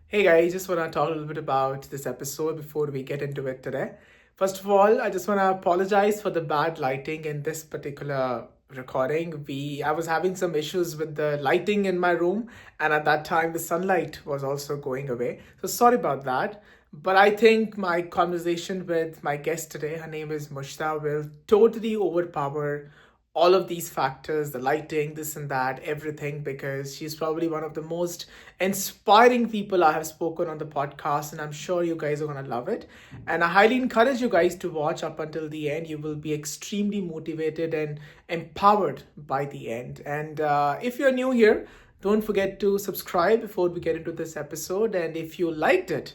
Hey guys, just want to talk a little bit about this episode before we get into it today. First of all, I just want to apologize for the bad lighting in this particular recording. I was having some issues with the lighting in my room, and at that time the sunlight was also going away. So sorry about that. But I think my conversation with my guest today, her name is Mushta, will totally overpower all of these factors, the lighting, this and that, everything, because she's probably one of the most inspiring people I have spoken on the podcast, and I'm sure you guys are going to love it. And I highly encourage you guys to watch up until the end. You will be extremely motivated and empowered by the end. And if you're new here, don't forget to subscribe before we get into this episode. And if you liked it,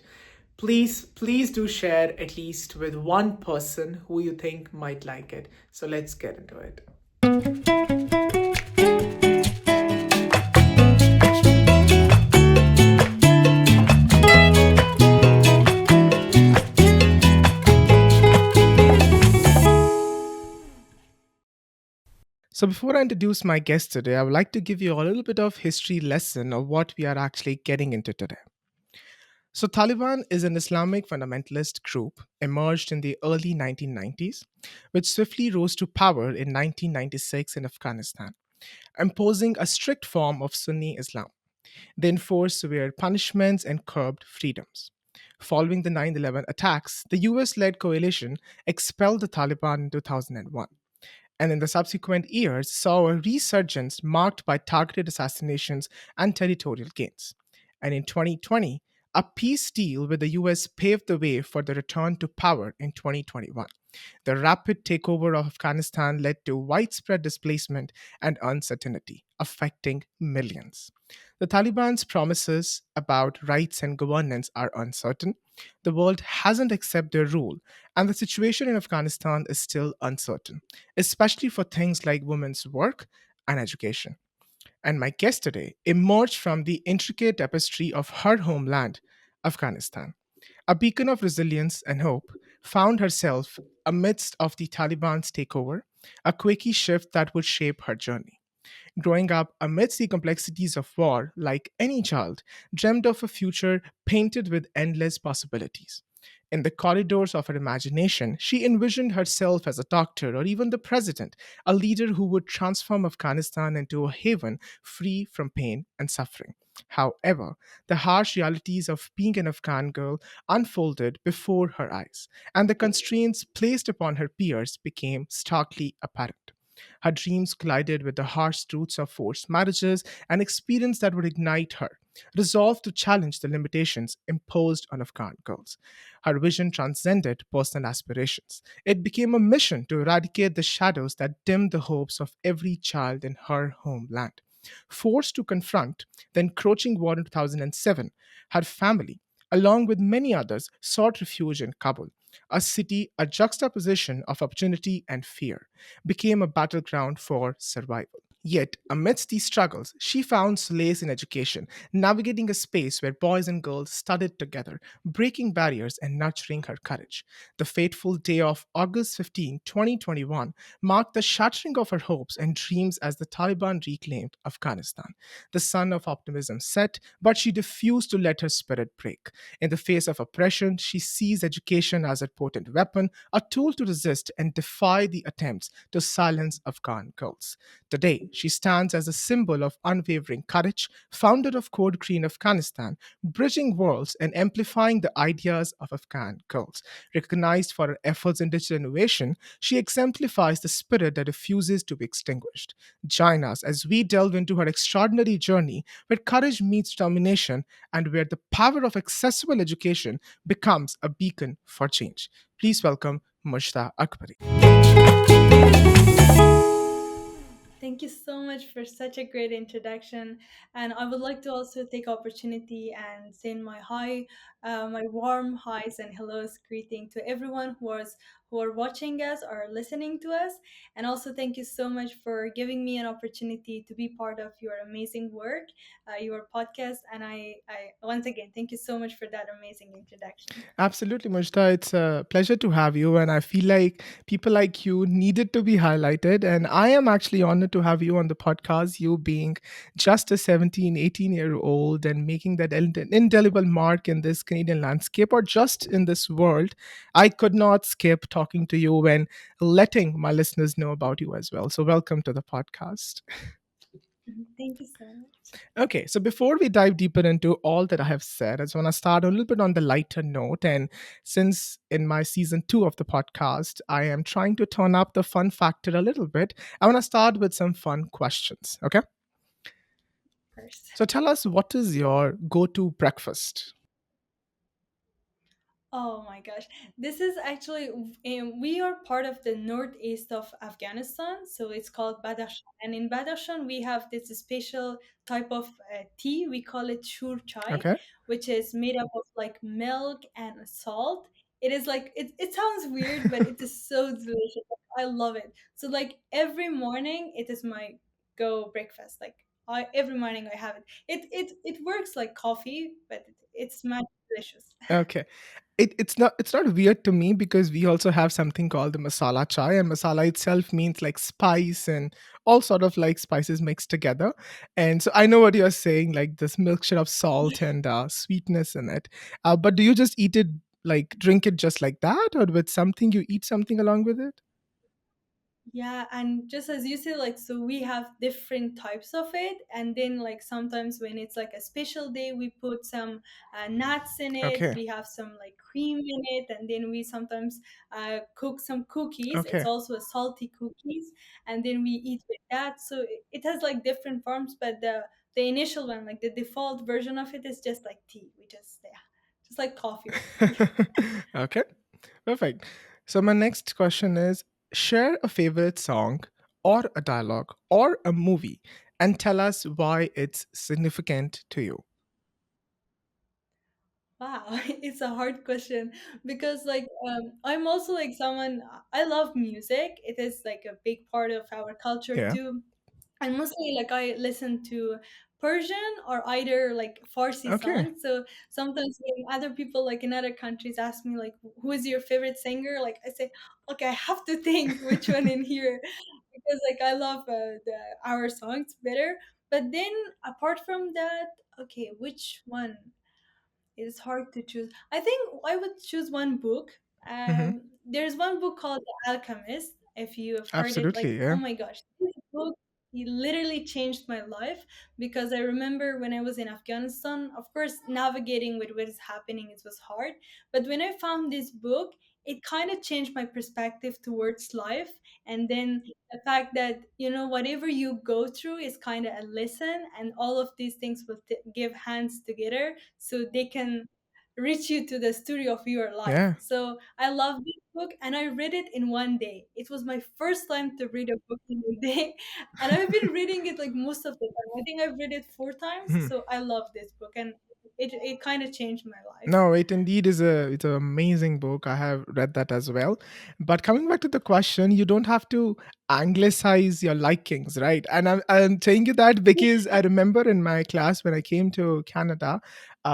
please do share at least with one person who you think might like it. So let's get into it. So, before I introduce my guest today, I would like to give you a little bit of history lesson of what we are actually getting into today. So, Taliban is an Islamic fundamentalist group emerged in the early 1990s, which swiftly rose to power in 1996 in Afghanistan, imposing a strict form of Sunni Islam. They enforced severe punishments and curbed freedoms. Following the 9/11 attacks, the US led coalition expelled the Taliban in 2001, and in the subsequent years saw a resurgence marked by targeted assassinations and territorial gains. And in 2020, a peace deal with the US paved the way for the return to power in 2021. The rapid takeover of Afghanistan led to widespread displacement and uncertainty, affecting millions. The Taliban's promises about rights and governance are uncertain. The world hasn't accepted their rule, and the situation in Afghanistan is still uncertain, especially for things like women's work and education. And my guest today emerged from the intricate tapestry of her homeland, Afghanistan. A beacon of resilience and hope, found herself amidst of the Taliban's takeover, a quirky shift that would shape her journey. Growing up amidst the complexities of war, like any child, dreamed of a future painted with endless possibilities. In the corridors of her imagination, she envisioned herself as a doctor or even the president, a leader who would transform Afghanistan into a haven free from pain and suffering. However, the harsh realities of being an Afghan girl unfolded before her eyes, and the constraints placed upon her peers became starkly apparent. Her dreams collided with the harsh truths of forced marriages, an experience that would ignite her, resolved to challenge the limitations imposed on Afghan girls. Her vision transcended personal aspirations. It became a mission to eradicate the shadows that dimmed the hopes of every child in her homeland. Forced to confront the encroaching war in 2007, her family, along with many others, sought refuge in Kabul, a city, a juxtaposition of opportunity and fear, became a battleground for survival. Yet, amidst these struggles, she found solace in education, navigating a space where boys and girls studied together, breaking barriers and nurturing her courage. The fateful day of August 15, 2021, marked the shattering of her hopes and dreams as the Taliban reclaimed Afghanistan. The sun of optimism set, but she refused to let her spirit break. In the face of oppression, she sees education as a potent weapon, a tool to resist and defy the attempts to silence Afghan girls. Today, she stands as a symbol of unwavering courage, founder of Code Green Afghanistan, bridging worlds and amplifying the ideas of Afghan girls. Recognized for her efforts in digital innovation, she exemplifies the spirit that refuses to be extinguished. Join us as we delve into her extraordinary journey where courage meets determination and where the power of accessible education becomes a beacon for change. Please welcome Muzhda Akbari. Thank you so much for such a great introduction. And I would like to also take opportunity and send my warm highs and hellos greeting to everyone who are watching us or listening to us. And also, thank you so much for giving me an opportunity to be part of your amazing work, your podcast. And I once again, thank you so much for that amazing introduction. Absolutely, Mujta. It's a pleasure to have you. And I feel like people like you needed to be highlighted. And I am actually honored to have you on the podcast, you being just a 17, 18-year old and making that indelible mark in this Canadian landscape or just in this world. I could not skip talking to you and letting my listeners know about you as well. So, welcome to the podcast. Thank you so much. Okay, so before we dive deeper into all that I have said, I just want to start a little bit on the lighter note. And since in my season two of the podcast, I am trying to turn up the fun factor a little bit, I want to start with some fun questions. Okay, First. so tell us, what is your go to breakfast? Oh my gosh. This is actually, we are part of the northeast of Afghanistan. So it's called Badakhshan. And in Badakhshan, we have this special type of tea. We call it shur chai, Okay, which is made up of like milk and salt. It is like, it sounds weird, but it is so delicious. I love it. So, like, every morning, it is my go breakfast. Like, every morning I have it. It works like coffee, but it's my delicious. okay. It's not weird to me because we also have something called the masala chai, and masala itself means like spice and all sort of like spices mixed together. And so I know what you're saying, like this mixture of salt and sweetness in it. But do you just eat it, like drink it just like that, or with something, you eat something along with it? Yeah, and just as you said, like, so we have different types of it, and then like sometimes when it's like a special day, we put some nuts in it. Okay, We have some like cream in it, and then we sometimes cook some cookies. It's okay. also a salty cookies, and then we eat with that. So it has like different forms, but the initial one, like the default version of it, is just like tea. We just yeah, just like coffee with tea. Okay, perfect. So my next question is, share a favorite song or a dialogue or a movie and tell us why it's significant to you. Wow, it's a hard question because like I'm also like someone I love music. It is like a big part of our culture Yeah. too. And mostly like I listen to Persian or either like Farsi Okay. songs. So sometimes when other people like in other countries ask me like who is your favorite singer, like I say, okay, I have to think which one in here because like I love our songs better. But then apart from that, okay, which one? It's hard to choose. I think I would choose one book. Hmm. There's one book called The Alchemist. If you have heard it, like, Absolutely. oh Yeah. my gosh, this book it literally changed my life because I remember when I was in Afghanistan, of course, navigating with what is happening it was hard. But when I found this book, it kind of changed my perspective towards life. And then the fact that, whatever you go through is kind of a lesson, and all of these things will give hands together so they can reach you to the story of your life. Yeah. So I love this book and I read it in one day. It was my first time to read a book in a day. And I've been reading it like most of the time. I think I've read it 4 times. Mhm. So I love this book and it kind of changed my life. No, it indeed is it's an amazing book. I have read that as well. But coming back to the question, you don't have to anglicize your likings, right? And I'm saying you that because I remember in my class when I came to Canada,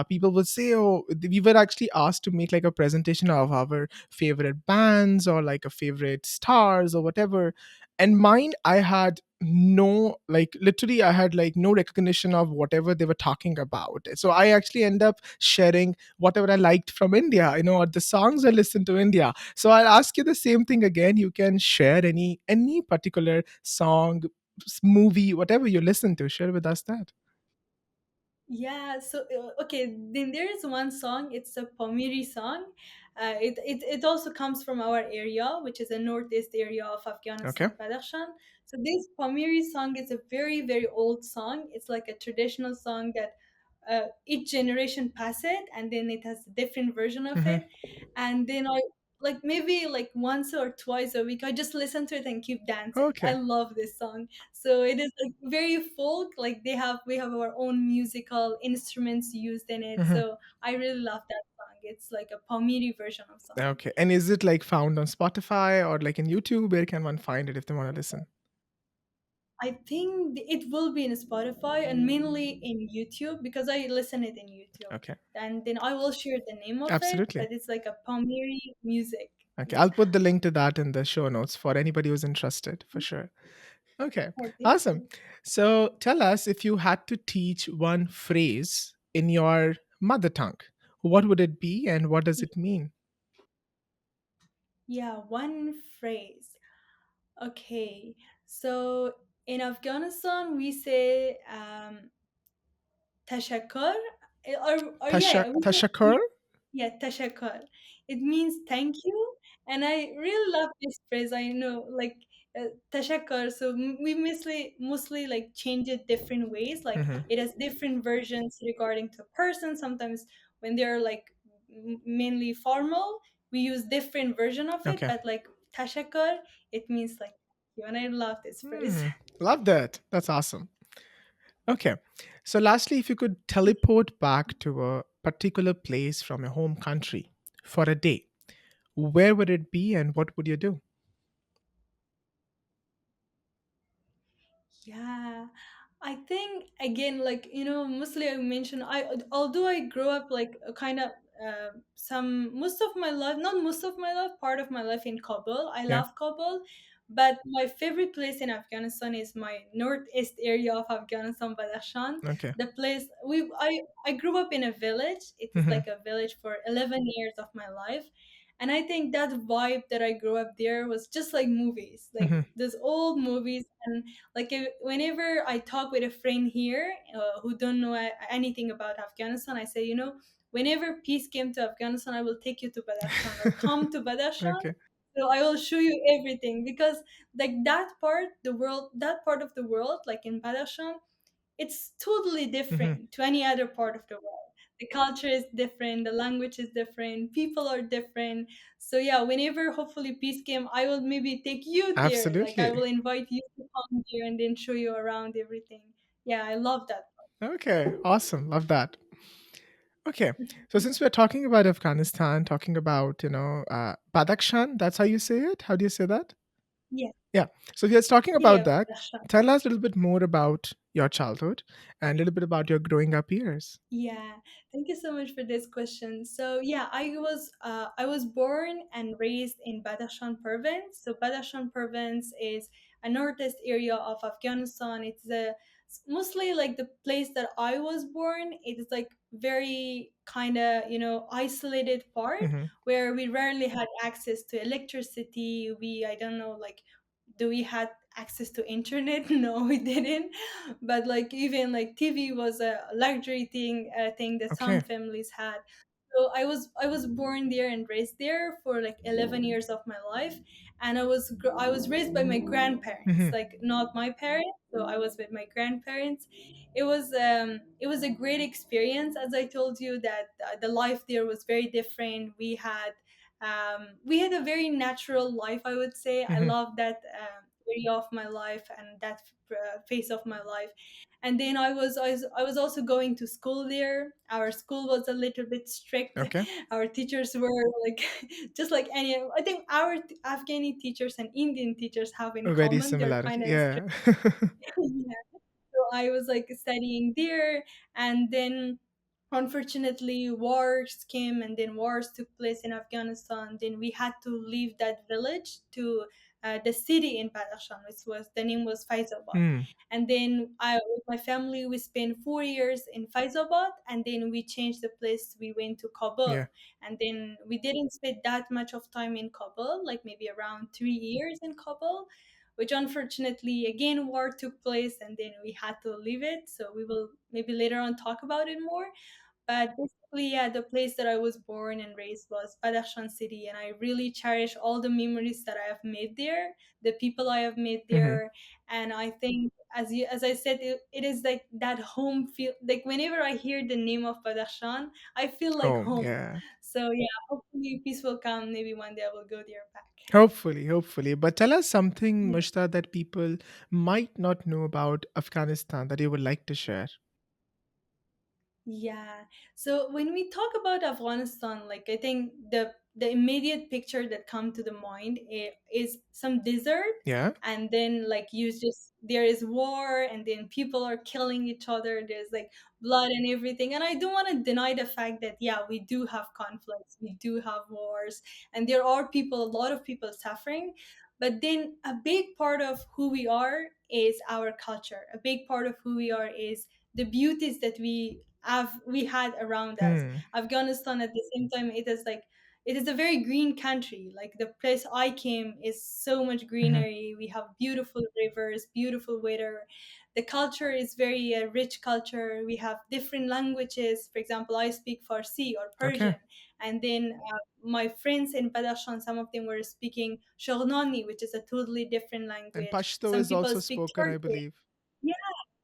people would say, "Oh, we were actually asked to make like a presentation of our favorite bands or like a favorite stars or whatever." And mine, I had no, like literally I had like no recognition of whatever they were talking about. So I actually end up sharing whatever I liked from India, or the songs I listened to India. So I'll ask you the same thing again. You can share any particular song, movie, whatever you listen to. Share with us that. Yeah, so okay, then there is one song. It's a Pamiri song. It also comes from our area, which is a northeast area of Okay. Afghanistan, Badakhshan. So this Pamiri song is a very very old song. It's like a traditional song that each generation pass it, and then it has a different version of Hmm. it. And then I like maybe like once or twice a week I just listen to it and keep dancing. I Okay. love this song. So it is like very folk, like we have our own musical instruments used in it. Hmm. So I really love that song. It's like a Palmyra version of song. Okay. And is it like found on Spotify or like in YouTube? Where can one find it if they want to listen? I think it will be in Spotify and mainly in YouTube because I listen it in YouTube. Okay. And then I will share the name of it, Absolutely. but it's like a Palmyra music. Okay. Yeah. I'll put the link to that in the show notes for anybody who's interested for sure. Okay. Oh, thank Awesome. you. So tell us, if you had to teach one phrase in your mother tongue, what would it be and what does it mean? Yeah, one phrase. Okay. So in Afghanistan, we say tashakkur. Or yeah, we say Tashakur? yeah, tashakkur. It means thank you, and I really love this phrase. I know, like tashakkur. So we mostly like change it different ways. Like Hmm. it has different versions regarding to person. Sometimes when they're like mainly formal, we use different version of it. Okay. But like tashakkur, it means like thank you, and I love this phrase. Hmm. Love that. That's awesome. Okay. So, lastly, if you could teleport back to a particular place from your home country for a day, where would it be and what would you do? Yeah, I think again, like mostly I mentioned although I grew up like a kind of some most of my life, not most of my life, part of my life in Kabul. I Yeah. love Kabul, but my favorite place in Afghanistan is my northeast area of Afghanistan, Badakhshan. Okay. The place I grew up in a village. It is Hmm. like a village for 11 years of my life. And I think that vibe that I grew up there was just like movies, like Hmm. those old movies. And like whenever I talk with a friend here who don't know anything about Afghanistan, I say, whenever peace came to Afghanistan, I will take you to Badakhshan or come to Badakhshan. Okay. So I will show you everything because like that part of the world, like in Badakhshan, it's totally Hmm. different to any other part of the world. The culture is different, the language is different, people are different. So yeah, whenever hopefully peace came, I will maybe take you there. Like I will Absolutely. invite you to come there and then show you around everything. Yeah, I love that. Okay. Awesome. Love that. Okay. So, since we're talking about Afghanistan, talking about, Badakhshan, that's how you say it? How do you say that? Yeah, Yeah. So, if you're talking about yeah, that, tell us a little bit more about your childhood and a little bit about your growing up years. yeah, thank you so much for this question. So yeah, I was born and raised in Badakhshan province. So Badakhshan province is a northeast area of Afghanistan. It's mostly like the place that I was born. It is like very kind of isolated part Hmm. where we rarely had access to electricity. I don't know, like do we had access to internet? No, we didn't. But like even like TV was a luxury thing that some Okay. families had. So I was born there and raised there for like 11 years of my life. And I was raised by my grandparents, Hmm. like not my parents. So I was with my grandparents. It was a great experience. As I told you, that the life there was very different. We had a very natural life, I would say. I Hmm. love that area of my life and that phase of my life. And then I was also going to school there. Our school was a little bit strict. Okay. Our teachers were like just like any. I think our Afghani teachers and Indian teachers have in Very common. They're similarity. kind of strict. Yeah. Yeah. So I was like studying there, and then unfortunately wars came, and then wars took place in Afghanistan. Then we had to leave that village to the city in Badakhshan, which was the name was Faizabad. Hmm. And then I with my family we spent 4 years in Faizabad, and then we changed the place. We went to Kabul, Yeah. and then we didn't spend that much of time in Kabul, like maybe around 3 years in Kabul, which unfortunately again war took place, and then we had to leave it. So we will maybe later on talk about it more. But this Basically, yeah, the place that I was born and raised was Badakhshan City, and I really cherish all the memories that I have made there, the people I have made Hmm. there, and I think, as I said, it is like that home feel. Like whenever I hear the name of Badakhshan, I feel like Home, home. yeah. So yeah, hopefully peace will come. Maybe one day I will go there back. Hopefully, hopefully. But tell us something, Yeah. Mushta, that people might not know about Afghanistan that you would like to share. Yeah. So when we talk about Afghanistan, like I think the immediate picture that come to the mind is some desert, Yeah. and then like you just there is war, and then people are killing each other. There's like blood and everything. And I don't want to deny the fact that yeah, we do have conflicts, we do have wars, and there are people, a lot of people suffering. But then a big part of who we are is our culture. A big part of who we are is the beauties that we had around us. Hmm. Afghanistan at the same time, it is like it is a very green country. Like the place I came is so much Hmm. greenery. We have beautiful rivers, beautiful weather. The culture is very rich culture. We have different languages. For example, I speak Farsi or Okay. Persian, and then my friends in Badakhshan, some of them were speaking Shoghnani, which is a totally different And language. Pashto Some is people also speak spoken, I Turkish. believe. Yeah,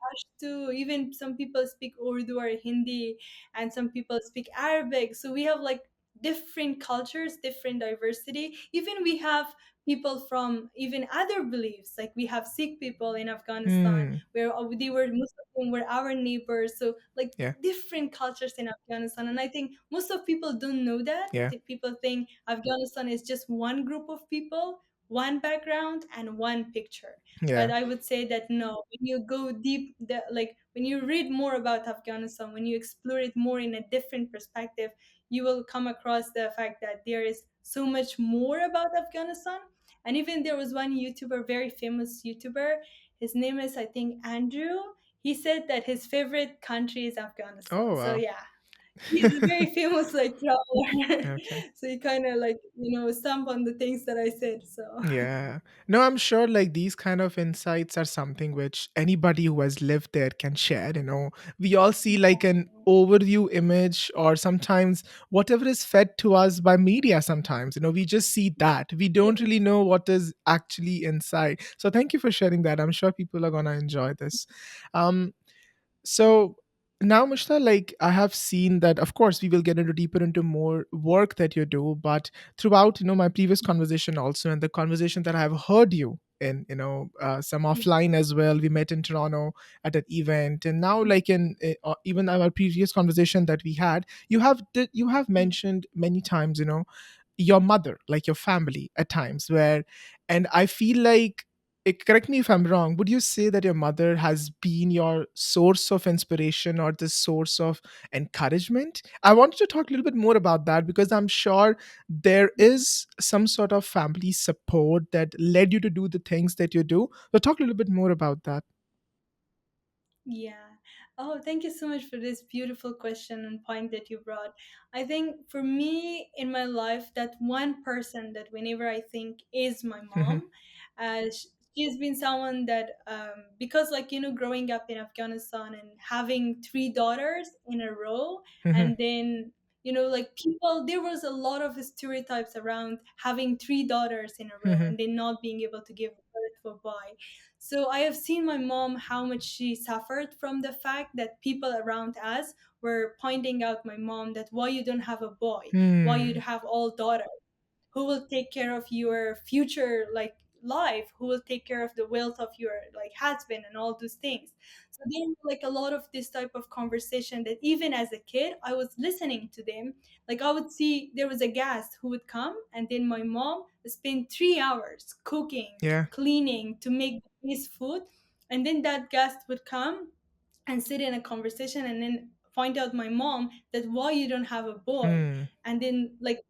Pashto. Even some people speak Urdu or Hindi, and some people speak Arabic. So we have like different cultures, different diversity. Even we have people from even other beliefs. Like we have Sikh people in Afghanistan, Hmm. where they were most of them were our neighbors. So like Yeah. different cultures in Afghanistan, and I think most of people don't know that. Yeah. People think Afghanistan is just one group of people, one background, and one picture. But Yeah. I would say that no, when you go deep, like when you read more about Afghanistan, when you explore it more in a different perspective, you will come across the fact that there is so much more about Afghanistan. And even there was one YouTuber, very famous YouTuber, his name is, I think, Andrew. He said that his favorite country is Oh, Afghanistan. So wow. yeah, he's a very famous like traveler. Okay. So he kind of like stump on the things that I said. So Yeah. No, I'm sure like these kind of insights are something which anybody who has lived there can share. We all see like an overview image or sometimes whatever is fed to us by media sometimes. We just see that. We yeah. don't really know what is actually inside. So thank you for sharing that. I'm sure people are gonna enjoy this. Um so now, Mushta, like I have seen that, of course, we will get into deeper into more work that you do, but throughout, my previous conversation also, and the conversation that I have heard you in, some offline as well. We met in Toronto at an event, and now, like in even our previous conversation that we had, you have mentioned many times, your mother, like your family, at times where, and I feel like correct me if I'm wrong, would you say that your mother has been your source of inspiration or the source of encouragement? I wanted to talk a little bit more about that because I'm sure there is some sort of family support that led you to do the things that you do. So, talk a little bit more about that. Yeah. Oh, thank you so much for this beautiful question and point that you brought. I think for me in my life, that one person that whenever I think is my Hmm. mom, she's been someone that, because like, growing up in Afghanistan and having three daughters in a row, Hmm. and then, like people, there was a lot of stereotypes around having three daughters in a row Hmm. and then not being able to give birth to a boy. So I have seen my mom how much she suffered from the fact that people around us were pointing out my mom that why you don't have a boy, why you Hmm. have all daughters, who will take care of your future like life, who will take care of the wealth of your like husband and all those things. So there were like a lot of this type of conversation that even as a kid I was listening to them. Like I would see there was a guest who would come, and then my mom spent 3 hours cooking, Yeah. cleaning to make this food, and then that guest would come and sit in a conversation and then point out my mom that why you don't have a boy, Hmm. and then like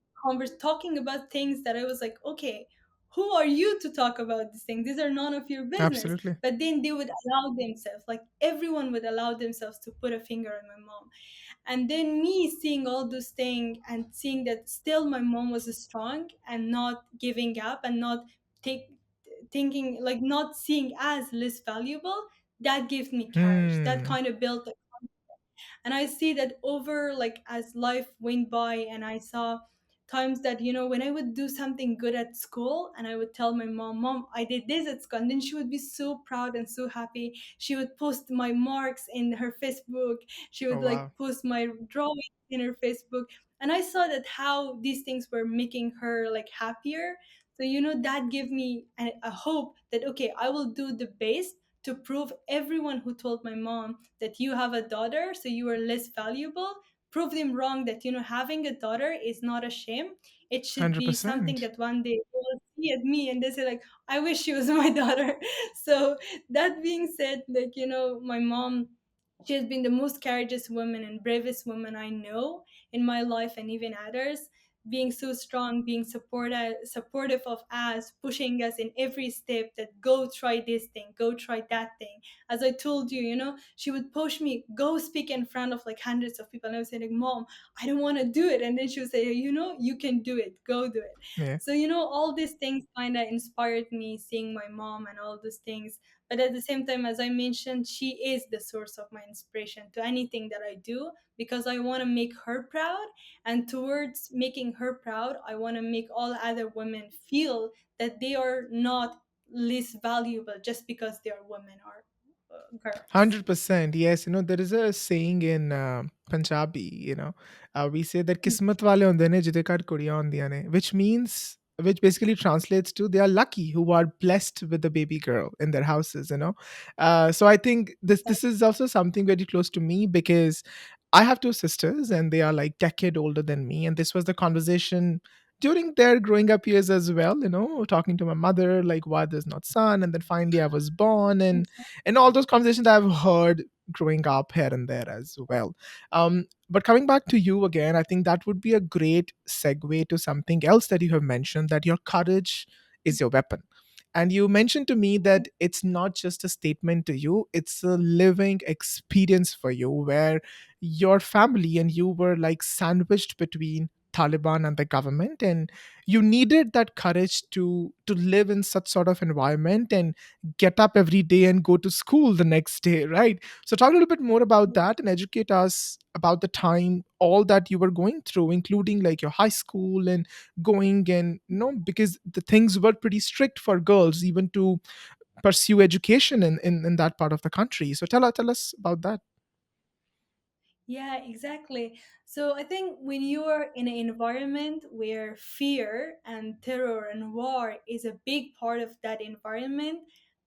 talking about things that I was like, okay, who are you to talk about these things? These are none of your business. Absolutely. But then they would allow themselves, like everyone would allow themselves to put a finger on my mom. And then me seeing all those things and seeing that still my mom was strong and not giving up and not take thinking like not seeing as less valuable, that gives me courage. That Hmm. kind of built And I see that over, like, as life went by, and I saw times that, when I would do something good at school and I would tell my mom, I did this at school, and then she would be so proud and so happy. She would post my marks in her Facebook. She Oh would like wow. post my drawing in her Facebook. And I saw that how these things were making her like happier. So, that gave me a hope that, okay, I will do the best to prove everyone who told my mom that you have a daughter, so you are less valuable, prove them wrong, that, having a daughter is not a shame. It should be something 100%. that one day they will see at me and they say, like, I wish she was my daughter. So, that being said, like, my mom, she has been the most courageous woman and bravest woman I know in my life and even others. Being so strong, being supportive of us, pushing us in every step, that go try this thing, go try that thing. As I told you, she would push me, go speak in front of like hundreds of people. And I would say, like, Mom, I don't want to do it. And then she would say, you can do it, go do it. Yeah. So, all these things kind of inspired me, seeing my mom and all those things. But at the same time, as I mentioned, she is the source of my inspiration to anything that I do, because I want to make her proud. And towards making her proud, I want to make all other women feel that they are not less valuable just because they are women or girls. 100%. Yes, there is a saying in Punjabi, we say that kismat wale hunde ne jide kar kudiyan hundiyan ne, which basically translates to they are lucky who are blessed with a baby girl in their houses. So I think this is also something very close to me because I have two sisters and they are like decade older than me, and this was the conversation during their growing up years as well, talking to my mother like why there's not son, and then finally I was born, and all those conversations I've heard growing up here and there as well. But coming back to you again, I think that would be a great segue to something else that you have mentioned, that your courage is your weapon. And you mentioned to me that it's not just a statement to you, it's a living experience for you where your family and you were like sandwiched between Taliban and the government, and you needed that courage to live in such sort of environment and get up every day and go to school the next day, right? So talk a little bit more about that and educate us about the time, all that you were going through, including like your high school and going, and because the things were pretty strict for girls even to pursue education in that part of the country. So tell us about that. Yeah, exactly. So I think when you are in an environment where fear and terror and war is a big part of that environment,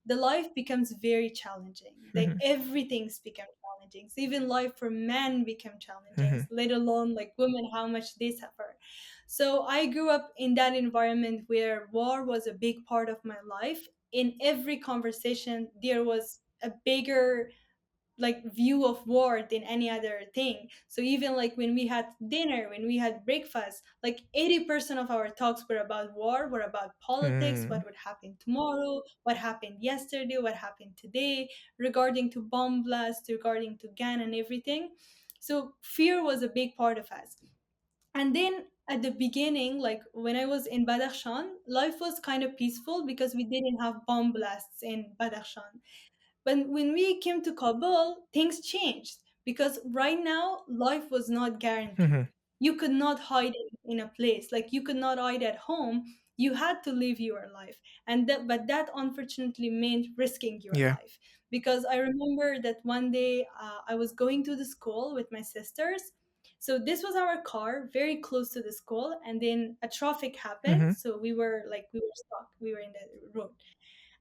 the life becomes very challenging. Like Mhm, everything's become challenging. So even life for men become challenging, mhm, let alone like women, how much they suffer. So I grew up in that environment where war was a big part of my life. In every conversation, there was a bigger like view of war than any other thing. So even like when we had dinner, when we had breakfast, like 80% of our talks were about war, were about politics, what mm, would happen tomorrow, what happened yesterday, what happened today, regarding to bomb blast, regarding to gun and everything. So fear was a big part of us. And then at the beginning, like when I was in Badakhshan, life was kind of peaceful because we didn't have bomb blasts in Badakhshan. But when we came to Kabul, things changed because right now life was not guaranteed. mhm, You could not hide in a place, like you could not hide at home. You had to live your life, and that unfortunately meant risking your yeah. life. Because I remember that one day I was going to the school with my sisters. So this was our car very close to the school, and then a traffic happened. Mhm. So we were stuck. We were in the road,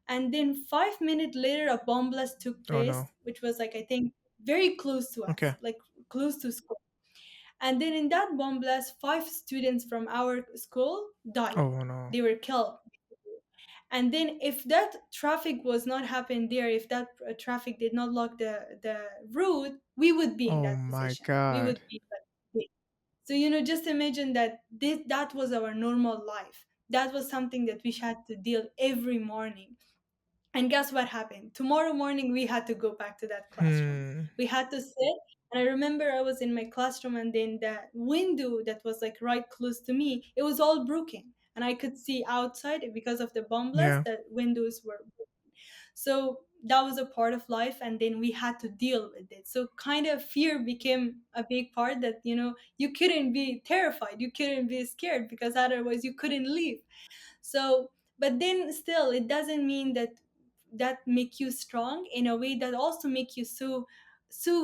and then 5 minutes later a bomb blast took Oh no. place, which was like I think very close to us, Okay. like close to school. And then in that bomb blast, five students from our school died. Oh no. They were killed. And then if that traffic was not happened there, if that traffic did not lock the route, we would be in Oh that my position. We would god. be like, so just imagine that that was our normal life. That was something that we had to deal every morning. And guess what happened? Tomorrow morning, we had to go back to that classroom. Hmm. We had to sit. And I remember I was in my classroom, and then the window that was like right close to me, it was all broken. And I could see outside because of the bomb blast, Yeah. the windows were. So that was a part of life, and then we had to deal with it. So kind of fear became a big part, that you couldn't be terrified, you couldn't be scared, because otherwise you couldn't leave. So but then still, it doesn't mean that that make you strong. In a way, that also make you so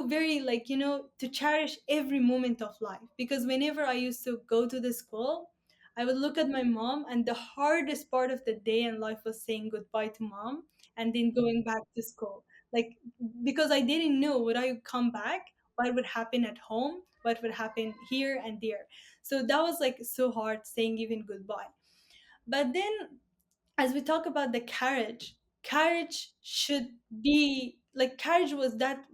very, like, to cherish every moment of life. Because whenever I used to go to the school, I would look at my mom, and the hardest part of the day in life was saying goodbye to mom, and then going back to school. Like, because I didn't know, would I come back, what would happen at home, what would happen here and there. So that was like so hard, saying even goodbye. But then, as we talk about the courage should be like, courage was that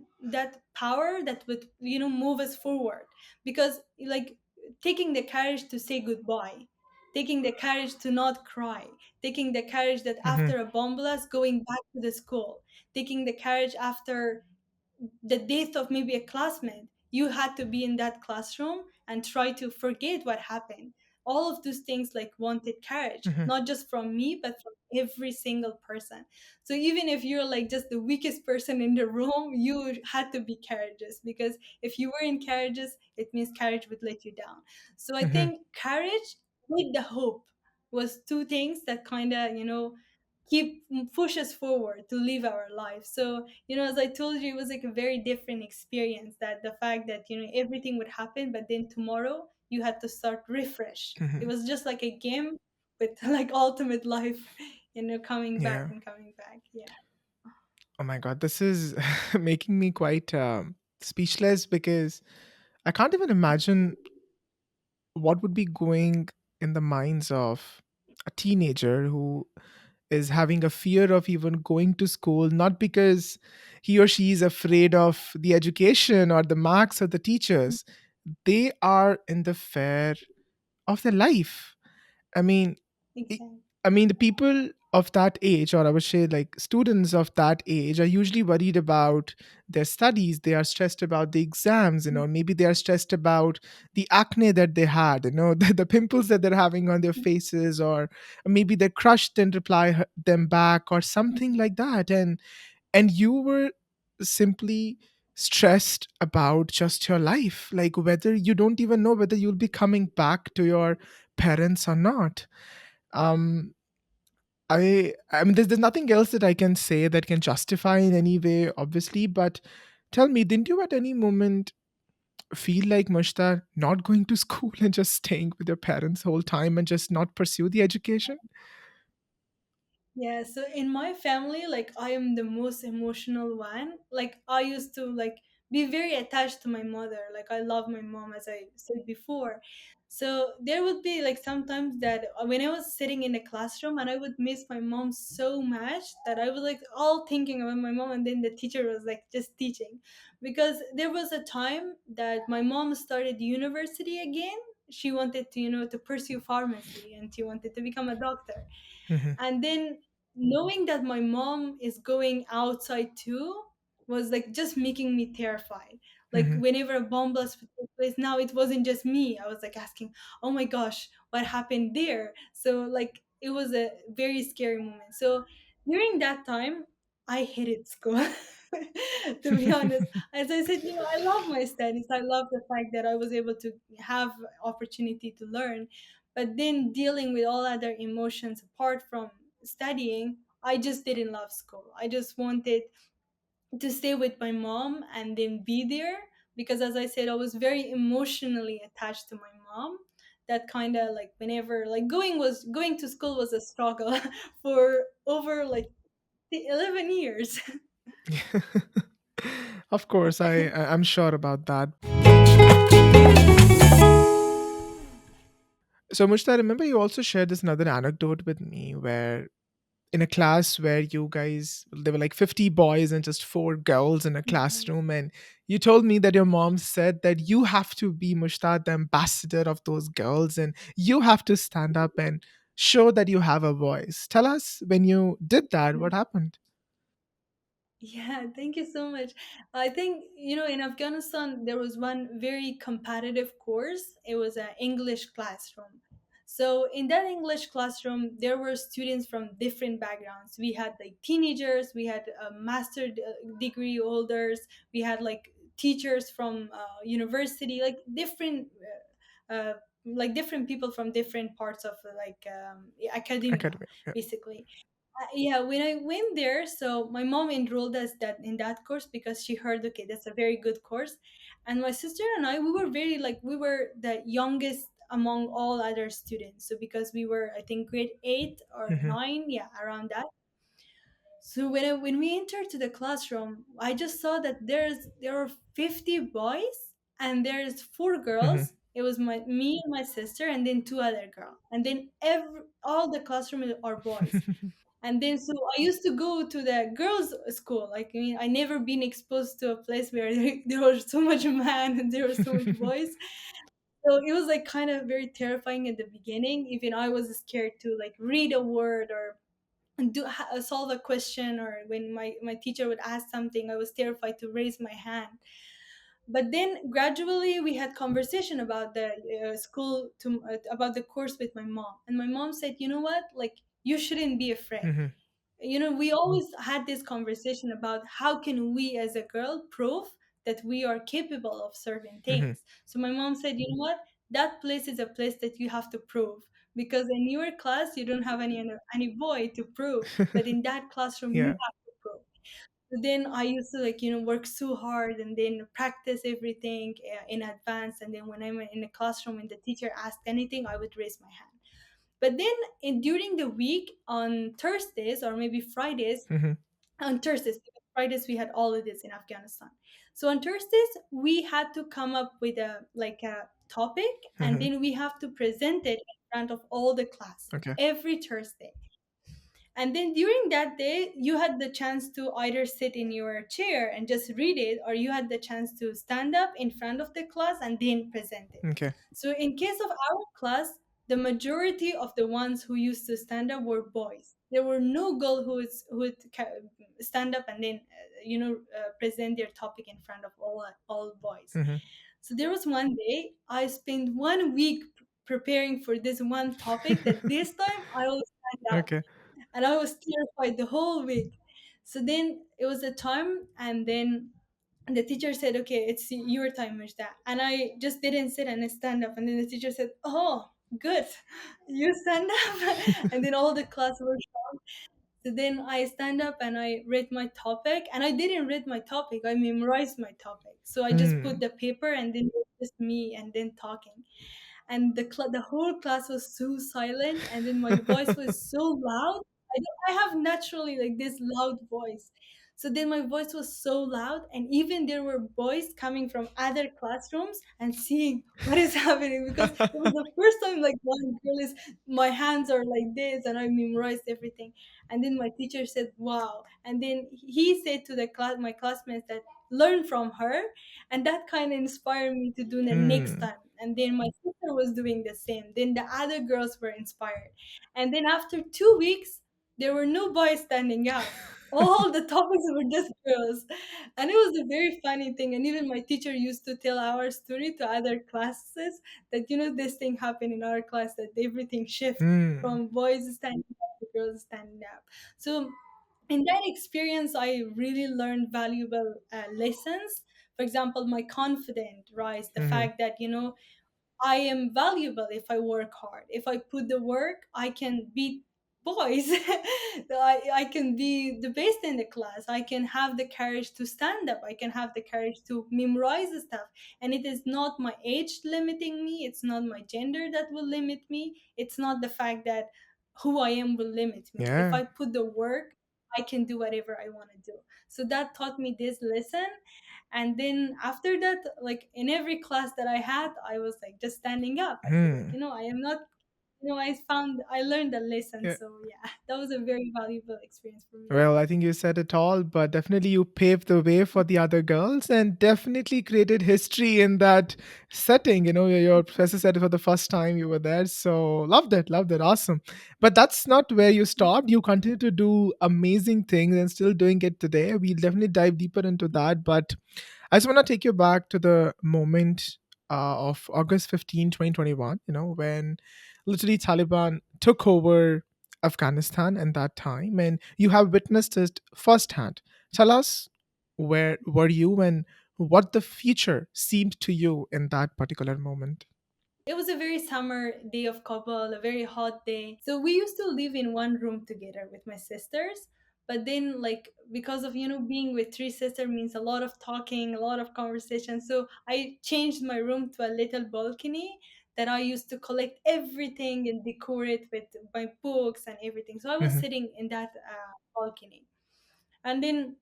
power that would, move us forward. Because, like, taking the courage to say goodbye, taking the courage to not cry, taking the courage that Hmm. after a bomb blast going back to the school, taking the courage after the death of maybe a classmate, you had to be in that classroom and try to forget what happened. All of those things, like, wanted courage, Hmm. not just from me, but from every single person. So even if you're like just the weakest person in the room, you had to be courageous, because if you weren't courageous, it means courage would let you down. So I Hmm. think courage with the hope was two things that kind of, keep push us forward to live our life. So, as I told you, it was like a very different experience, that the fact that, everything would happen, but then tomorrow you had to start refresh. It Hmm. was just like a game with like ultimate life, coming back Yeah. and coming back. Yeah. Oh my God, this is making me quite speechless, because I can't even imagine what would be going in the minds of a teenager who is having a fear of even going to school, not because he or she is afraid of the education or the marks or the teachers. They are in the fear of their life. I mean, I Exactly. I mean, the people of that age, or I would say like students of that age, are usually worried about their studies. They are stressed about the exams, maybe they are stressed about the acne that they had, the pimples that they're having on their faces, or maybe their crush didn't reply them back, or something like that. And you were simply stressed about just your life, like whether you don't even know whether you'll be coming back to your parents or not. um I mean, there's nothing else that I can say that can justify in any way, obviously. But tell me, didn't you at any moment feel like, Mushta, not going to school and just staying with your parents the whole time and just not pursue the education? Yeah, so in my family, like, I am the most emotional one. Like, I used to like be very attached to my mother. Like, I love my mom, as I said before. So there would be like sometimes that when I was sitting in the classroom, and I would miss my mom so much, that I was like all thinking about my mom, and then the teacher was like just teaching. Because there was a time that my mom started university again. She wanted to, to pursue pharmacy, and she wanted to become a doctor. Hmm. And then knowing that my mom is going outside too was like just making me terrified. Like, Hmm. whenever a bomb blast would take place, now it wasn't just me. I was like asking, oh my gosh, what happened there? So, like, it was a very scary moment. So during that time, I hated school. To be honest, as I said, I love my studies. I love the fact that I was able to have opportunity to learn. But then dealing with all other emotions apart from studying, I just didn't love school. I just wanted to stay with my mom and then be there, because, as I said, I was very emotionally attached to my mom. That kind of like, whenever like going to school was a struggle for over like 11 years. Of course, I'm sure about that. So, Mushta, I remember you also shared this another anecdote with me, where in a class where you guys, there were like 50 boys and just four girls in a classroom, and you told me that your mom said that you have to be, Mushtaq, the ambassador of those girls, and you have to stand up and show that you have a voice. Tell us, when you did that, what happened? Yeah, thank you so much. I think, in Afghanistan, there was one very competitive course. It was an English classroom. So in that English classroom, there were students from different backgrounds. We had like teenagers, we had master degree holders, we had like teachers from university, like different people from different parts of academia, Academy. Yeah. basically. Yeah, when I went there, so my mom enrolled us that in that course because she heard, okay, that's a very good course. And my sister and I, we were very like we were the youngest among all other students. So because we were, I think, grade 8 or 9, yeah, around that. So when we entered to the classroom, I just saw that there are 50 boys and there's four Hmm. girls. It was me and my sister and then two other girls. And then all the classroom are boys. And then so I used to go to the girls' school. Like, I mean, I never been exposed to a place where there was so much man and there were so much boys. So it was like kind of very terrifying at the beginning. Even I was scared to like read a word or solve a question, or when my teacher would ask something, I was terrified to raise my hand. But then gradually we had conversation about the school about the course with my mom, and my mom said, you know what, like you shouldn't be afraid. Hmm. We always had this conversation about how can we as a girl prove that we are capable of certain Hmm. things. So my mom said, you know what, that place is a place that you have to prove, because in your class you don't have any boy to prove, but in that classroom you Yeah. have to prove. So then I used to like work so hard and then practice everything in advance, and then when I'm in the classroom and the teacher asked anything, I would raise my hand. But then during the week on Thursdays or maybe Fridays, Hmm. on Thursdays, because Fridays we had holidays in Afghanistan. So on Thursdays we had to come up with a topic, and Hmm. then we have to present it in front of all the class Okay. every Thursday. And then during that day, you had the chance to either sit in your chair and just read it, or you had the chance to stand up in front of the class and then present it. Okay. So, in case of our class, the majority of the ones who used to stand up were boys. There were no girl who would stand up and then present their topic in front of all boys. Hmm. So there was one day I spent 1 week preparing for this one topic, that this time I will stand up, Okay. and I was terrified the whole week. So then it was a time, and then the teacher said, "Okay, it's your time, Mujda." And I just didn't sit and stand up. And then the teacher said, "Oh, good, you stand up." And then all the class were shocked. So then I stand up and I read my topic, and I didn't read my topic. I memorized my topic. So I just put Mm. the paper, and then it was just me and then talking, and the whole class was so silent, and then my voice was so loud. I have naturally like this loud voice. So then my voice was so loud, and even there were boys coming from other classrooms and seeing what is happening, because it was the first time like one girl is, my hands are like this and I memorized everything. And then my teacher said, wow. And then he said to the class, my classmates, that learn from her. And that kind of inspired me to do the next Mm. time. And then my sister was doing the same, then the other girls were inspired. And then after 2 weeks, there were no boys standing up, all the topics were just girls. And it was a very funny thing, and even my teacher used to tell our story to other classes, that this thing happened in our class, that everything shift Mm. from boys standing up to girls standing up. So in that experience, I really learned valuable lessons. For example, my confidence rise, the Hmm. fact that I am valuable if I work hard. If I put the work, I can beat boys. I can be the best in the class. I can have the courage to stand up. I can have the courage to memorize the stuff. And it is not my age limiting me. It's not my gender that will limit me. It's not the fact that who I am will limit me. If Yeah. I put the work, I can do whatever I want to do. So that taught me this lesson. And then after that, like in every class that I had, I was like just standing up. I feel like Hmm. I am not, I learned a lesson. Yeah. So yeah, that was a very valuable experience for me. Well, I think you said it all, but definitely you paved the way for the other girls and definitely created history in that setting. Your professor said it for the first time you were there. So loved it. Awesome. But that's not where you stopped. You continue to do amazing things and still doing it today. We'll definitely dive deeper into that. But I just want to take you back to the moment. of August 15, 2021, when literally Taliban took over Afghanistan and that time, and you have witnessed it firsthand. Tell us, where were you and what the future seemed to you in that particular moment? It was a very summer day of Kabul, a very hot day. So we used to live in one room together with my sisters. But then, like, because of, being with three sisters means a lot of talking, a lot of conversation. So I changed my room to a little balcony that I used to collect everything and decorate it with my books and everything. So I was Hmm. sitting in that balcony. And then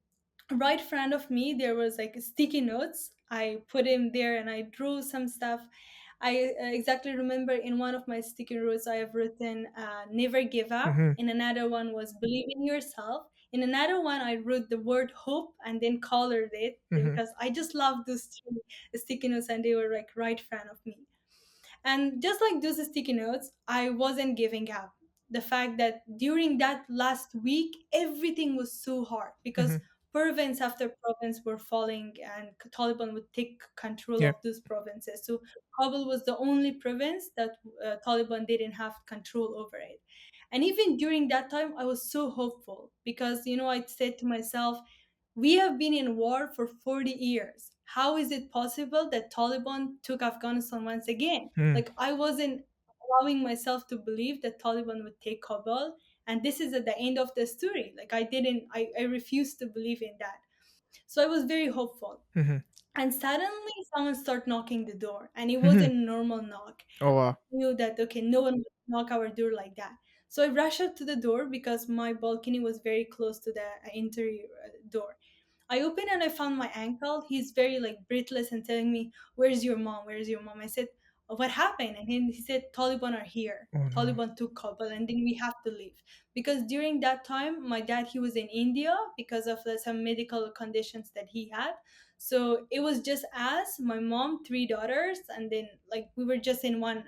right in front of me there was like sticky notes. I put him there and I drew some stuff. I exactly remember in one of my sticky notes I have written never give up. Hmm. In another one was believe in yourself. In another one I wrote the word hope and then colored it Hmm. because I just love those two sticky notes and they were like right in front of me. And just like those sticky notes, I wasn't giving up. The fact that during that last week, everything was so hard because Hmm. province after province were falling and Taliban would take control Yeah. of those provinces. So Kabul was the only province that Taliban didn't have control over it. And even during that time, I was so hopeful because, I said to myself, we have been in war for 40 years. How is it possible that Taliban took Afghanistan once again? Mm. Like, I wasn't allowing myself to believe that Taliban would take Kabul. And this is at the end of the story. Like, I refused to believe in that. So I was very hopeful. Hmm. And suddenly someone started knocking the door. And it Hmm. wasn't a normal knock. Oh, wow. Knew that okay, no one would knock our door like that. So I rushed up to the door because my balcony was very close to the entry door. I opened and I found my uncle. He's very like breathless and telling me, "Where's your mom? Where's your mom?" I said, "Oh, what happened?" And he said, "Taliban are here. Oh, no. Taliban took Kabul, and then we have to leave." Because during that time, my dad he was in India because of some medical conditions that he had. So it was just us, my mom, three daughters, and then like we were just in one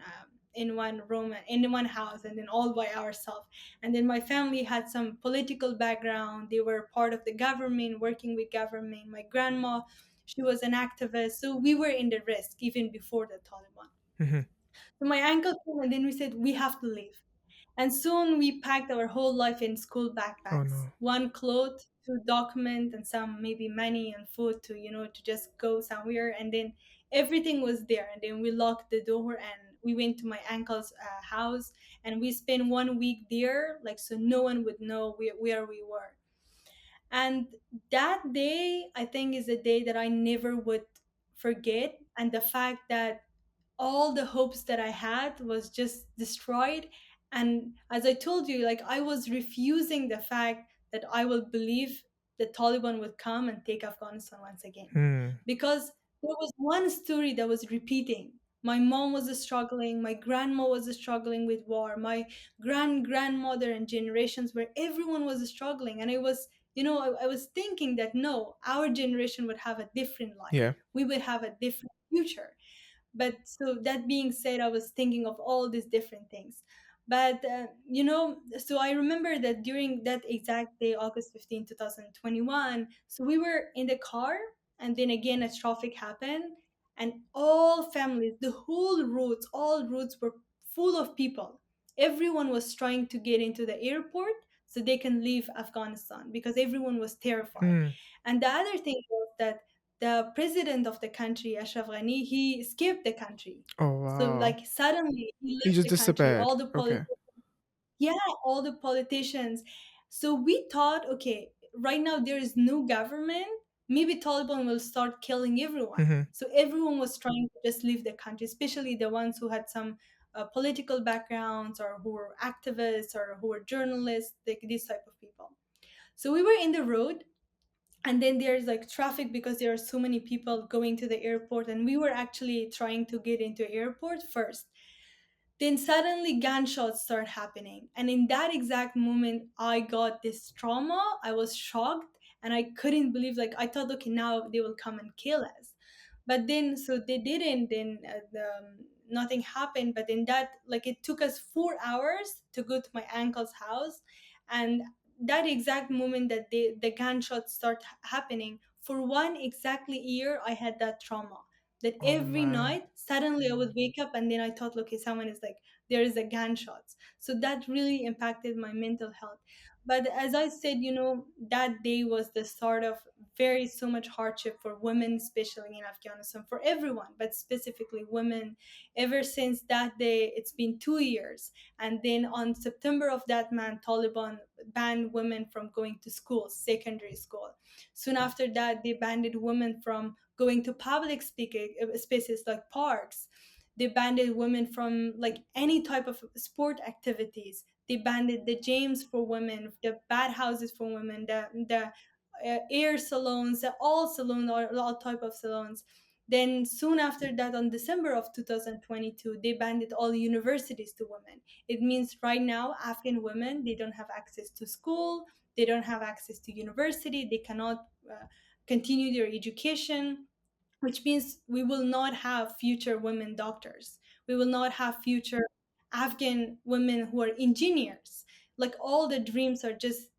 room in one house and then all by ourselves. And then my family had some political background. They were part of the government, working with government. My grandma, she was an activist. So we were in the risk even before the Taliban. Hmm. So my uncle came and then we said we have to leave. And soon we packed our whole life in school Oh, backpacks. no. One cloth, two document, and some maybe money and food to to just go somewhere. And then everything was there. And then we locked the door and we went to my uncle's house and we spent 1 week there, like so no one would know where we were. And that day, I think, is a day that I never would forget. And the fact that all the hopes that I had was just destroyed. And as I told you, like I was refusing the fact that I will believe the Taliban would come and take Afghanistan once again. Mm. Because there was one story that was repeating. My mom was struggling, my grandma was struggling with war, my grandmother and generations where everyone was struggling. And I was thinking that no, our generation would have a different life. Yeah. We would have a different future. But so that being said, I was thinking of all these different things. But so I remember that during that exact day, August 15, 2021, so we were in the car and then again a traffic happened and all families, the whole roads, all roads were full of people. Everyone was trying to get into the airport so they can leave Afghanistan because everyone was terrified. Mm. And the other thing was that the president of the country, Ashraf Ghani, he escaped the country. Oh, So wow. like suddenly he He left just the country. disappeared. All the Okay. yeah, all the politicians. So we thought, okay, right now there is no government. Maybe Taliban will start killing everyone. Hmm. So everyone was trying to just leave the country, especially the ones who had some political backgrounds or who were activists or who were journalists, like these type of people. So we were in the road and then there's like traffic because there are so many people going to the airport and we were actually trying to get into airport first. Then suddenly gunshots start happening. And in that exact moment, I got this trauma. I was shocked and I couldn't believe, like, I thought, okay, now they will come and kill us. But then, so they didn't, then nothing happened. But in that, like, it took us 4 hours to go to my uncle's house. And that exact moment that the gunshots start happening, for one exactly year, I had that trauma that Oh every my. night suddenly I would wake up and then I thought, okay, someone is like, there is a gunshots. So that really impacted my mental health. But as I said, that day was the start of very so much hardship for women, especially in Afghanistan, for everyone, but specifically women. Ever since that day, it's been 2 years. And then on September of that month, Taliban banned women from going to school, secondary school. Soon after that, they banned women from going to public speaking spaces like parks. They banned women from like any type of sport activities. They banned the gyms for women, the bathhouses for women, the air salons, all salons, all type of salons. Then soon after that, on December of 2022, they banned all universities to women. It means right now, Afghan women, they don't have access to school, they don't have access to university, they cannot continue their education, which means we will not have future women doctors. We will not have future Afghan women who are engineers. Like all the dreams are just,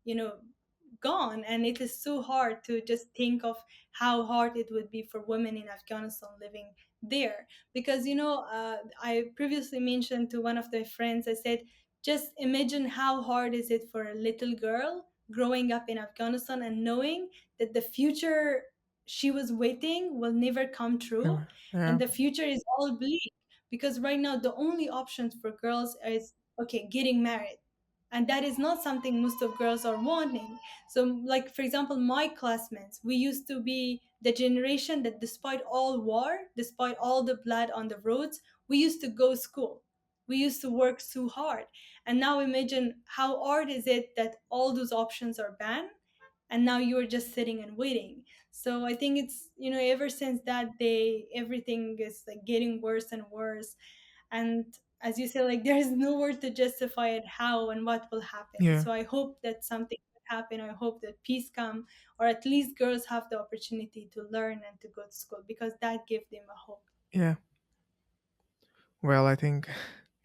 gone. And it is so hard to just think of how hard it would be for women in Afghanistan living there. Because, I previously mentioned to one of the friends, I said, just imagine how hard is it for a little girl growing up in Afghanistan and knowing that the future she was waiting will never come true, Never. Yeah. and the future is all bleak. Because right now the only options for girls is, okay, getting married, and that is not something most of girls are wanting. So like for example, my classmates, we used to be the generation that despite all war, despite all the blood on the roads, we used to go school, we used to work so hard. And now imagine how hard is it that all those options are banned, and now you're just sitting and waiting. So I think it's, ever since that day, everything is like getting worse and worse. And as you say, like there's no word to justify it, how and what will happen. Yeah. So I hope that something will happen. I hope that peace come, or at least girls have the opportunity to learn and to go to school, because that gives them a hope. Yeah. Well, I think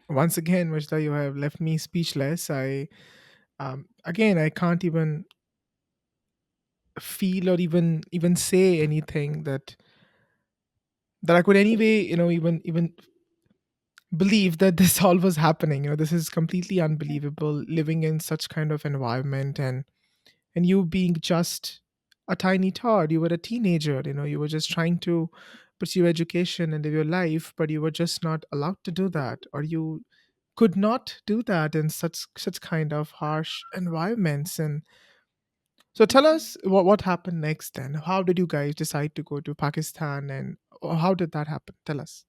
once again, Mujda, you have left me speechless. Again, I can't even feel or even say anything that I could anyway, even believe that this all was happening. This is completely unbelievable, living in such kind of environment, and you being just a tiny tot. You were a teenager. You were just trying to pursue education and live your life, but you were just not allowed to do that, or you could not do that in such kind of harsh environments. And so tell us what happened next then. How did you guys decide to go to Pakistan, and or how did that happen? Tell us.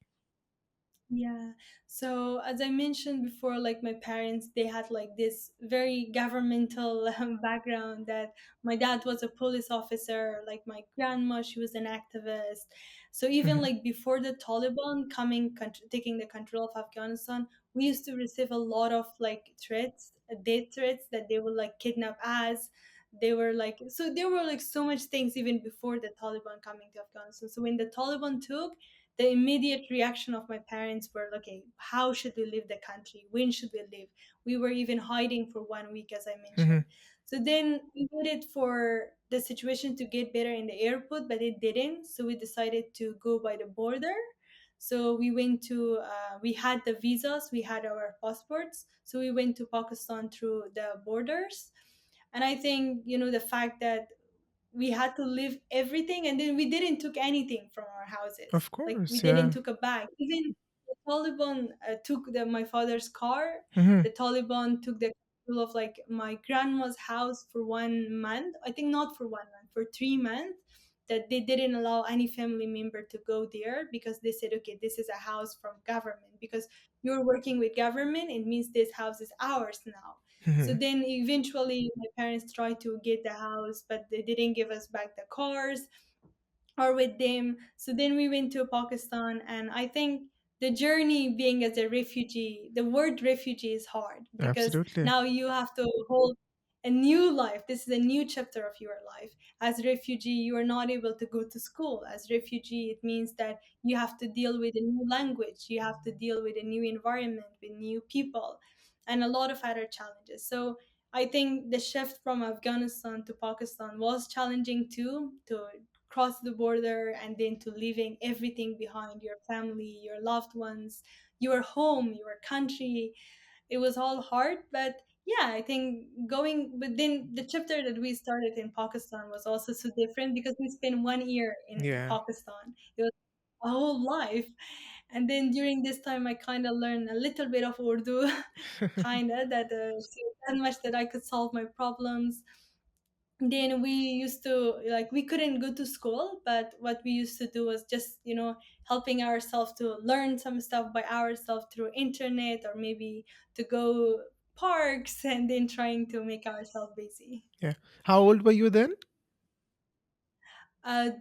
Yeah. So as I mentioned before, like my parents, they had like this very governmental background. That my dad was a police officer, like my grandma, she was an activist. So even Mhm. like before the Taliban coming, taking the control of Afghanistan, we used to receive a lot of like threats, death threats, that they would like kidnap us. They were like, so there were like so much things even before the Taliban coming to Afghanistan. So when the Taliban took, the immediate reaction of my parents were, okay, how should we leave the country, when should we leave? We were even hiding for 1 week, as I mentioned. Mhm. So then we waited for the situation to get better in the airport, but it didn't, so we decided to go by the border. So we went to we had the visas, we had our passports, so we went to Pakistan through the borders. And I think, the fact that we had to leave everything, and then we didn't took anything from our houses, Of like we course, didn't yeah. took a bag. Even the Taliban took my father's car. Mhm. The Taliban took the control of like my grandma's house for 1 month, I think, not for 1 month, for 3 months, that they didn't allow any family member to go there, because they said, okay, this is a house from government, because you're working with government, it means this house is ours now. So Mhm. then eventually my parents tried to get the house, but they didn't give us back the cars or with them. So then we went to Pakistan, and I think the journey being as a refugee, the word refugee is hard, because Absolutely. now you have to hold a new life. This is a new chapter of your life. As a refugee, you are not able to go to school. As refugee, it means that you have to deal with a new language, you have to deal with a new environment, with new people, and a lot of other challenges. So I think the shift from Afghanistan to Pakistan was challenging too, to cross the border and then to leaving everything behind, your family, your loved ones, your home, your country. It was all hard, but yeah, I think going, but then the chapter that we started in Pakistan was also so different because we spent 1 year in Yeah. Pakistan. It was a whole life. And then during this time, I kind of learned a little bit of Urdu, kind of that, so that much that I could solve my problems. Then we used to, like, we couldn't go to school, but what we used to do was just, helping ourselves to learn some stuff by ourselves through internet, or maybe to go parks and then trying to make ourselves busy. Yeah. How old were you then?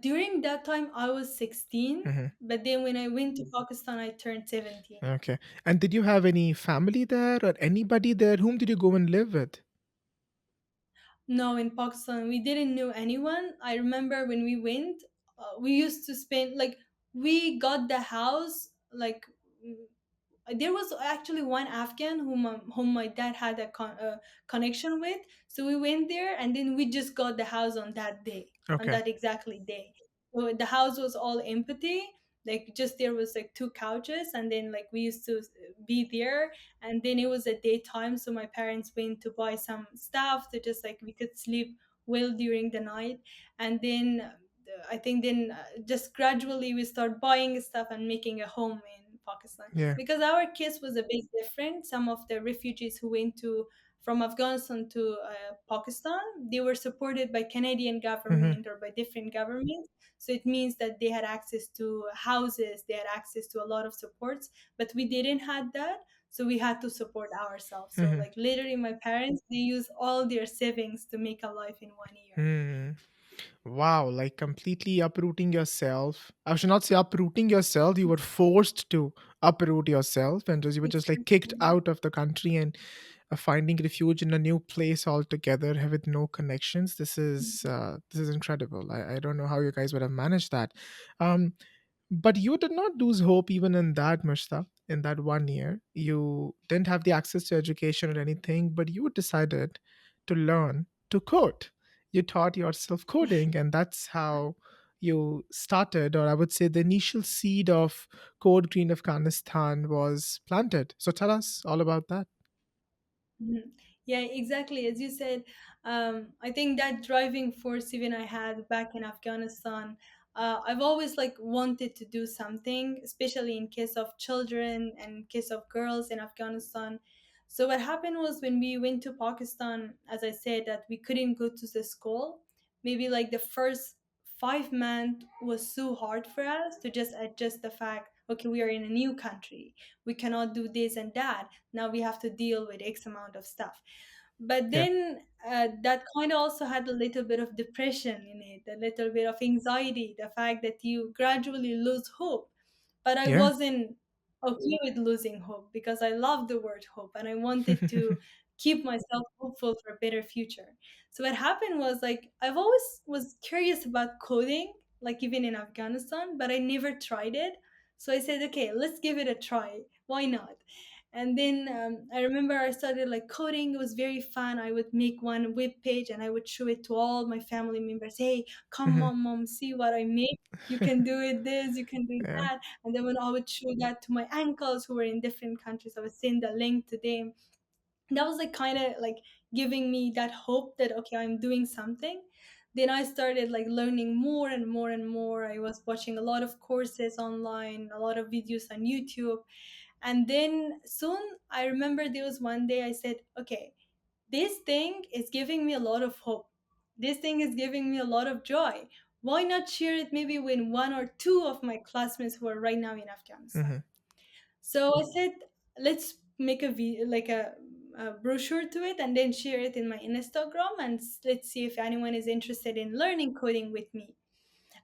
During that time I was 16, Hmm. but then when I went to Pakistan I turned 17. Okay. And did you have any family there or anybody there? Whom did you go and live with? No, in Pakistan, we didn't know anyone. I remember when we went, we used to spend, like, we got the house, like, there was actually one Afghan whom my dad had a connection with. So we went there, and then we just got the house on that day, on Okay. that exactly day. So the house was all empty. Like, just there was like two couches, and then like we used to be there. And then it was a daytime, so my parents went to buy some stuff to just like we could sleep well during the night. And then I think then just gradually we start buying stuff and making a home in Pakistan, Yeah. because our case was a bit different. Some of the refugees who went to from Afghanistan to Pakistan, they were supported by Canadian Hmm. government or by different governments. So it means that they had access to houses, they had access to a lot of supports, but we didn't had that. So we had to support ourselves. So Hmm. like literally my parents, they use all their savings to make a life in 1 year. Hmm. Wow, like completely uprooting yourself. I should not say uprooting yourself. You were forced to uproot yourself, and you were just like kicked Exactly. out of the country and finding refuge in a new place altogether with no connections. This is incredible. I don't know how you guys would have managed that. Um, But you did not lose hope even in that, Mushta. In that 1 year, you didn't have the access to education or anything, but you decided to learn to code. You taught yourself coding, and that's how you started, or I would say the initial seed of Code Green Afghanistan was planted. So tell us all about that. Mhm. Yeah, exactly. As you said, I think that driving force even I had back in Afghanistan, I've always like wanted to do something, especially in case of children and in case of girls in Afghanistan. So what happened was when we went to Pakistan, as I said, that we couldn't go to the school. Maybe like the first 5 months was so hard for us to just adjust the fact, okay, we are in a new country, we cannot do this and that, now we have to deal with X amount of stuff. But Yeah. then that kind of also had a little bit of depression in it, a little bit of anxiety, the fact that you gradually lose hope. But I Yeah. wasn't okay with losing hope because I love the word hope and I wanted to keep myself hopeful for a better future. So what happened was, like, I've always was curious about coding, like even in Afghanistan, but I never tried it. So I said, okay, let's give it a try. Why not? And then I remember I started like coding. It was very fun. I would make one web page and I would show it to all my family members. Hey, come, Mhm. mom, see what I made. You can do it this, you can do Yeah. that. And then when I would show that to my uncles who were in different countries, I would send the link to them. That was like kind of like giving me that hope that okay, I'm doing something. Then I started like learning more and more and more. I was watching a lot of courses online, a lot of videos on YouTube. And then soon I remember there was one day I said, okay, this thing is giving me a lot of hope. This thing is giving me a lot of joy. Why not share it maybe with one or two of my classmates who are right now in Afghanistan? Hmm. So I said, let's make a brochure to it and then share it in my Instagram, and let's see if anyone is interested in learning coding with me.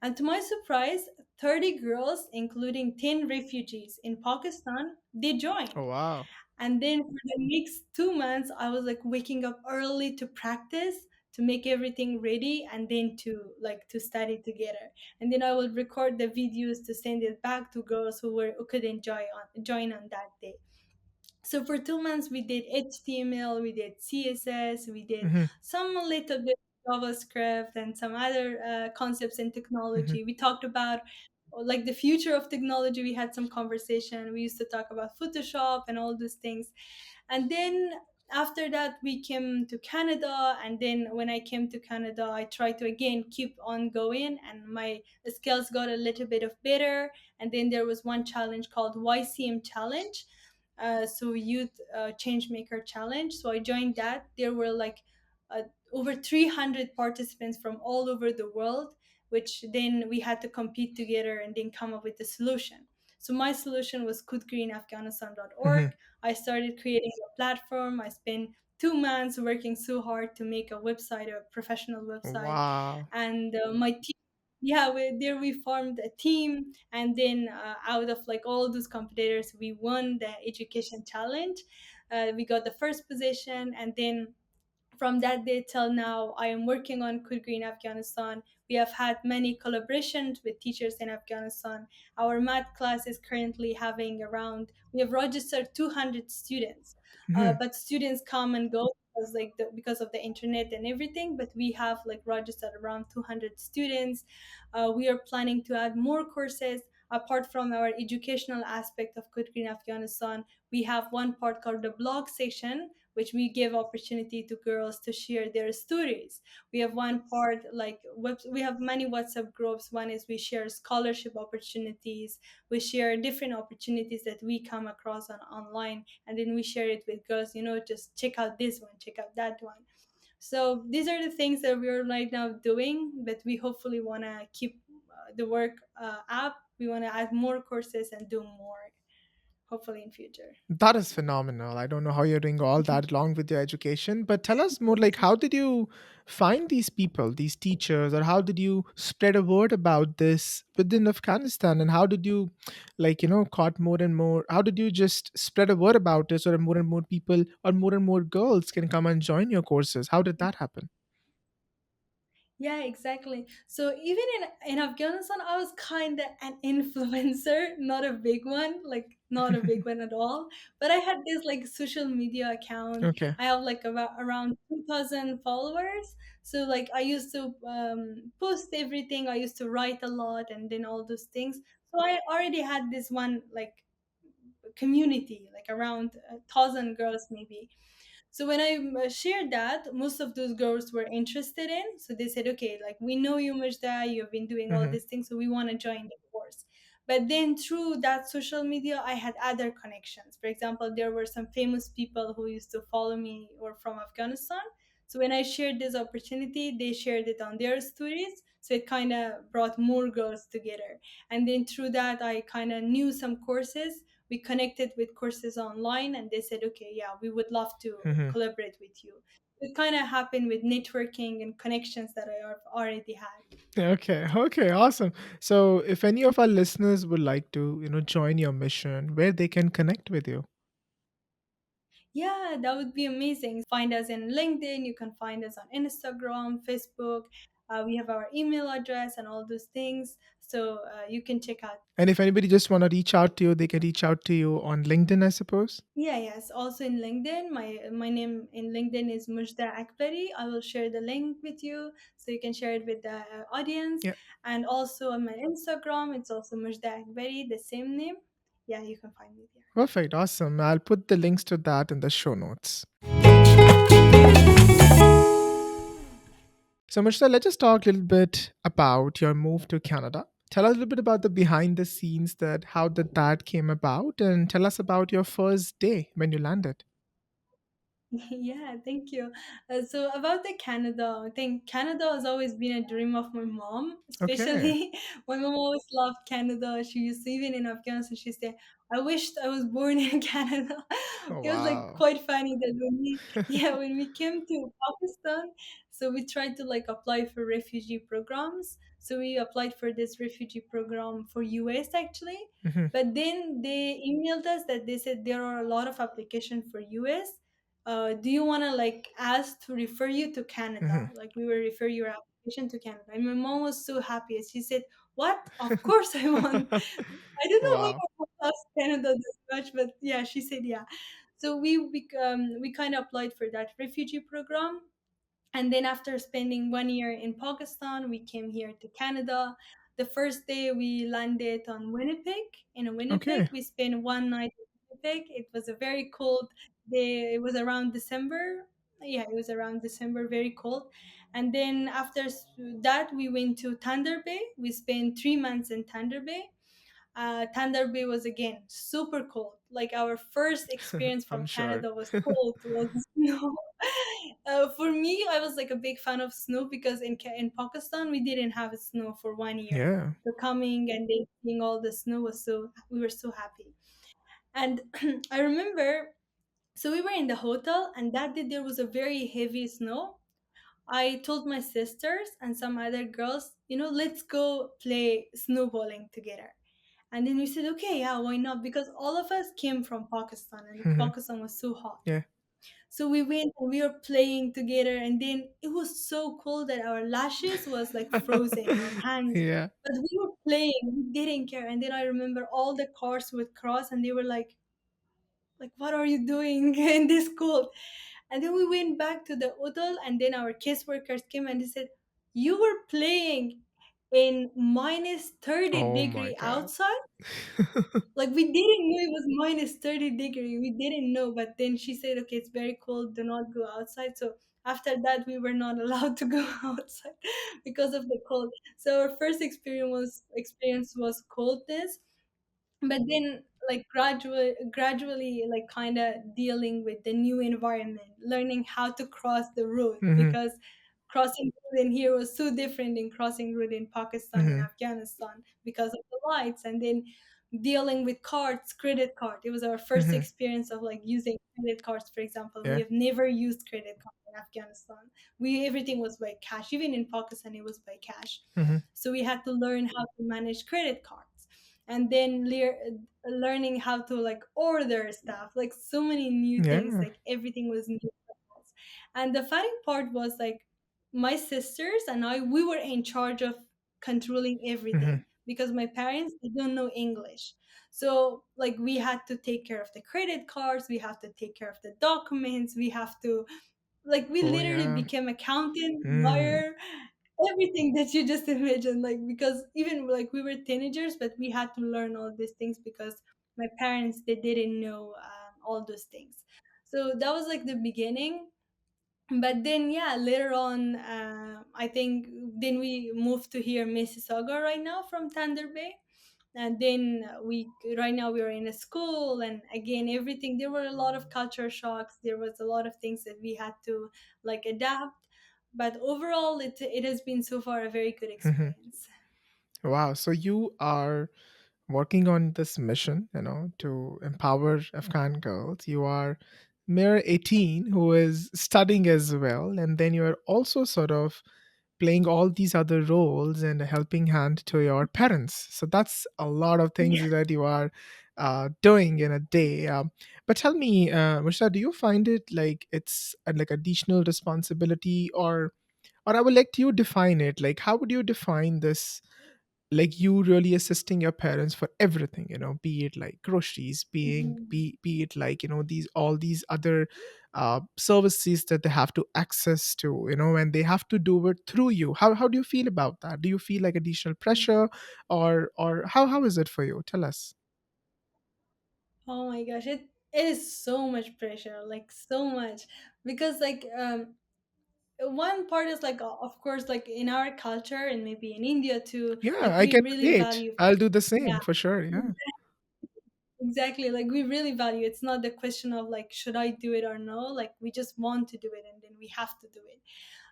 And to my surprise, 30 girls, including 10 refugees in Pakistan, they Oh joined. wow. And then for the next 2 months, I was like waking up early to practice, to make everything ready, and then to like to study together. And then I would record the videos to send it back to girls who couldn't join on that day. So for 2 months we did HTML, we did CSS, we did Hmm. some little bit. JavaScript and some other concepts in Hmm. technology. We talked about like the future of technology. We had some conversation. We used to talk about Photoshop and all those things. And then after that, we came to Canada. And then when I came to Canada, I tried to again keep on going, and my skills got a little bit of better. And then there was one challenge called YCM Challenge, so Youth Change Maker Challenge. So I joined that. There were like uh, over 300 participants from all over the world, which then we had to compete together and then come up with a solution. So my solution was codegreenafghanistan.org. Hmm. I started creating a platform. I spent 2 months working so hard to make a website, a professional website, Wow. and my team. Yeah, there we formed a team, and then out of like all those competitors, we won the education challenge. We got the first position, and then from that day till now, I am working on Code Green Afghanistan. We have had many collaborations with teachers in Afghanistan. Our math class is currently having around, we have registered 200 students, Hmm. but students come and go because because of the internet and everything. But we have like registered around 200 students. We are planning to add more courses. Apart from our educational aspect of Code Green Afghanistan, we have one part called the blog section, which we give opportunity to girls to share their stories. We have one part like we have many WhatsApp groups. One is we share scholarship opportunities. We share different opportunities that we come across on online, and then we share it with girls. Just check out this one, check out that one. So these are the things that we're right now doing, but we hopefully want to keep the work up. We want to add more courses and do more, hopefully in future. That is phenomenal. I don't know how you're doing all that along with your education, but tell us more like how did you find these people, these teachers, or how did you spread a word about this within Afghanistan? And how did you, like, caught more and more? How did you just spread a word about this so that more and more people or more and more girls can come and join your courses? How did that happen? Yeah, exactly. So even in Afghanistan, I was kind of an influencer, not a big one, like not a big one at all. But I had this like social media account. Okay. I have like about around 2,000 followers. So like I used to post everything. I used to write a lot, and then all those things. So I already had this one like community, like around 1,000 girls maybe. So when I shared that, most of those girls were interested in. So they said, okay, like we know you, Mujda, you've been doing all Hmm. these things, so we want to join the course. But then through that social media, I had other connections. For example, there were some famous people who used to follow me or from Afghanistan. So when I shared this opportunity, they shared it on their stories. So it kind of brought more girls together. And then through that, I kind of knew some courses. We connected with courses online, and they said, okay, yeah, we would love to Hmm. collaborate with you. It kind of happened with networking and connections that I have already had. Okay. Okay. Awesome. So, if any of our listeners would like to, join your mission, where they can connect with you. Yeah, that would be amazing. Find us in LinkedIn. You can find us on Instagram, Facebook. We have our email address and all those things. So you can check out. And if anybody just want to reach out to you, they can reach out to you on LinkedIn, I suppose. Yeah, yes. Also in LinkedIn, my name in LinkedIn is Muzhda Akbari. I will share the link with you so you can share it with the audience. Yeah. And also on my Instagram, it's also Muzhda Akbari, the same name. Yeah, you can find me there. Perfect. Awesome. I'll put the links to that in the show notes. So, Mushta, let's just talk a little bit about your move to Canada. Tell us a little bit about the behind the scenes that how did that came about, and tell us about your first day when you landed. Yeah, thank you. So about the Canada, I think Canada has always been a dream of my mom, Okay. especially my mom always loved Canada. She used to, even in Afghanistan, she said, I wished I was born in Canada. Oh, It was like wow. quite funny that when we came to Pakistan, so we tried to like apply for refugee programs. So we applied for this refugee program for US actually. Hmm. But then they emailed us that they said there are a lot of applications for US. Do you want to like ask to refer you to Canada? Hmm. Like we will refer your application to Canada. And my mom was so happy. She said, "What? Of course I want." I don't know why Wow. my mom loves Canada this much, but yeah, she said yeah. So we kind of applied for that refugee program, And then after spending 1 year in Pakistan, we came here to Canada. The first day we landed on Winnipeg. In Winnipeg, Okay. we spent one night in Winnipeg. It was a very cold day. It was around December. Yeah, it was around December, very cold. And then after that, we went to Thunder Bay. We spent 3 months in Thunder Bay. Thunder Bay was again super cold. Like our first experience I'm from sure. Canada was cold, was snow. For me, I was like a big fan of snow because in Pakistan we didn't have snow for 1 year. Yeah. So coming and then seeing all the snow was so we were so happy. And I remember, so we were in the hotel, and that day there was a very heavy snow. I told my sisters and some other girls, let's go play snowballing together. And then we said, okay, yeah, why not? Because all of us came from Pakistan and Mhm. Pakistan was so hot. Yeah. So we went and we were playing together, and then it was so cold that our lashes was like frozen, our hands. Yeah. But we were playing, we didn't care. And then I remember all the cars would cross and they were like, what are you doing in this cold? And then we went back to the hotel, and then our case workers came and they said, you were playing in minus 30 Oh my degree God. outside? Like we didn't know it was minus 30 degree. We didn't know. But then she said, okay, it's very cold. Do not go outside. So after that, we were not allowed to go outside because of the cold. So our first experience was coldness, but then like gradually like kind of dealing with the new environment, learning how to cross the road, Hmm. because crossing road in here was so different than crossing road in Pakistan and Hmm. Afghanistan because of the lights. And then dealing with cards, credit card, it was our first Hmm. experience of like using credit cards, for example. We Yeah. have never used credit card in Afghanistan. We Everything was by cash. Even in Pakistan it was by cash. Hmm. So we had to learn how to manage credit cards, and then learning how to like order stuff, like so many new things, Yeah. like everything was new for us. And the funny part was like my sisters and I, we were in charge of controlling Hmm. everything because my parents, they don't know English. So like we had to take care of the credit cards, we have to take care of the documents, we have to, like, we Oh literally yeah. became accountant, Mm. lawyer, everything that you just imagine. Like, because even like we were teenagers, but we had to learn all these things because my parents, they didn't know all those things. So that was like the beginning. But then yeah, later on, I think then we moved to here Mississauga right now from Thunder Bay. And then we right now we are in a school, and again everything, there were a lot of culture shocks, there was a lot of things that we had to like adapt. But overall it has been so far a very good Hmm. experience. Wow. So you are working on this mission, to empower Afghan girls. You are mere 18 who is studying as well. And then you are also sort of playing all these other roles and a helping hand to your parents. So that's a lot of things Yeah. that you are doing in a day. But tell me, Mushta, do you find it like it's like additional responsibility, or I would like you define it. Like, how would you define this, like you really assisting your parents for everything, be it like groceries, Mhm. be it like, these all these other services that they have to access to, and they have to do it through you. How do you feel about that? Do you feel like additional pressure, or how is it for you? Tell us. Oh my gosh, it is so much pressure, like so much, because like one part is like of course like in our culture and maybe in India too, Yeah, like I we can really relate. value. I'll do the Yeah. same for sure. Yeah. Exactly. Like we really value. It's not the question of like should I do it or no. Like we just want to do it and then we have to do it.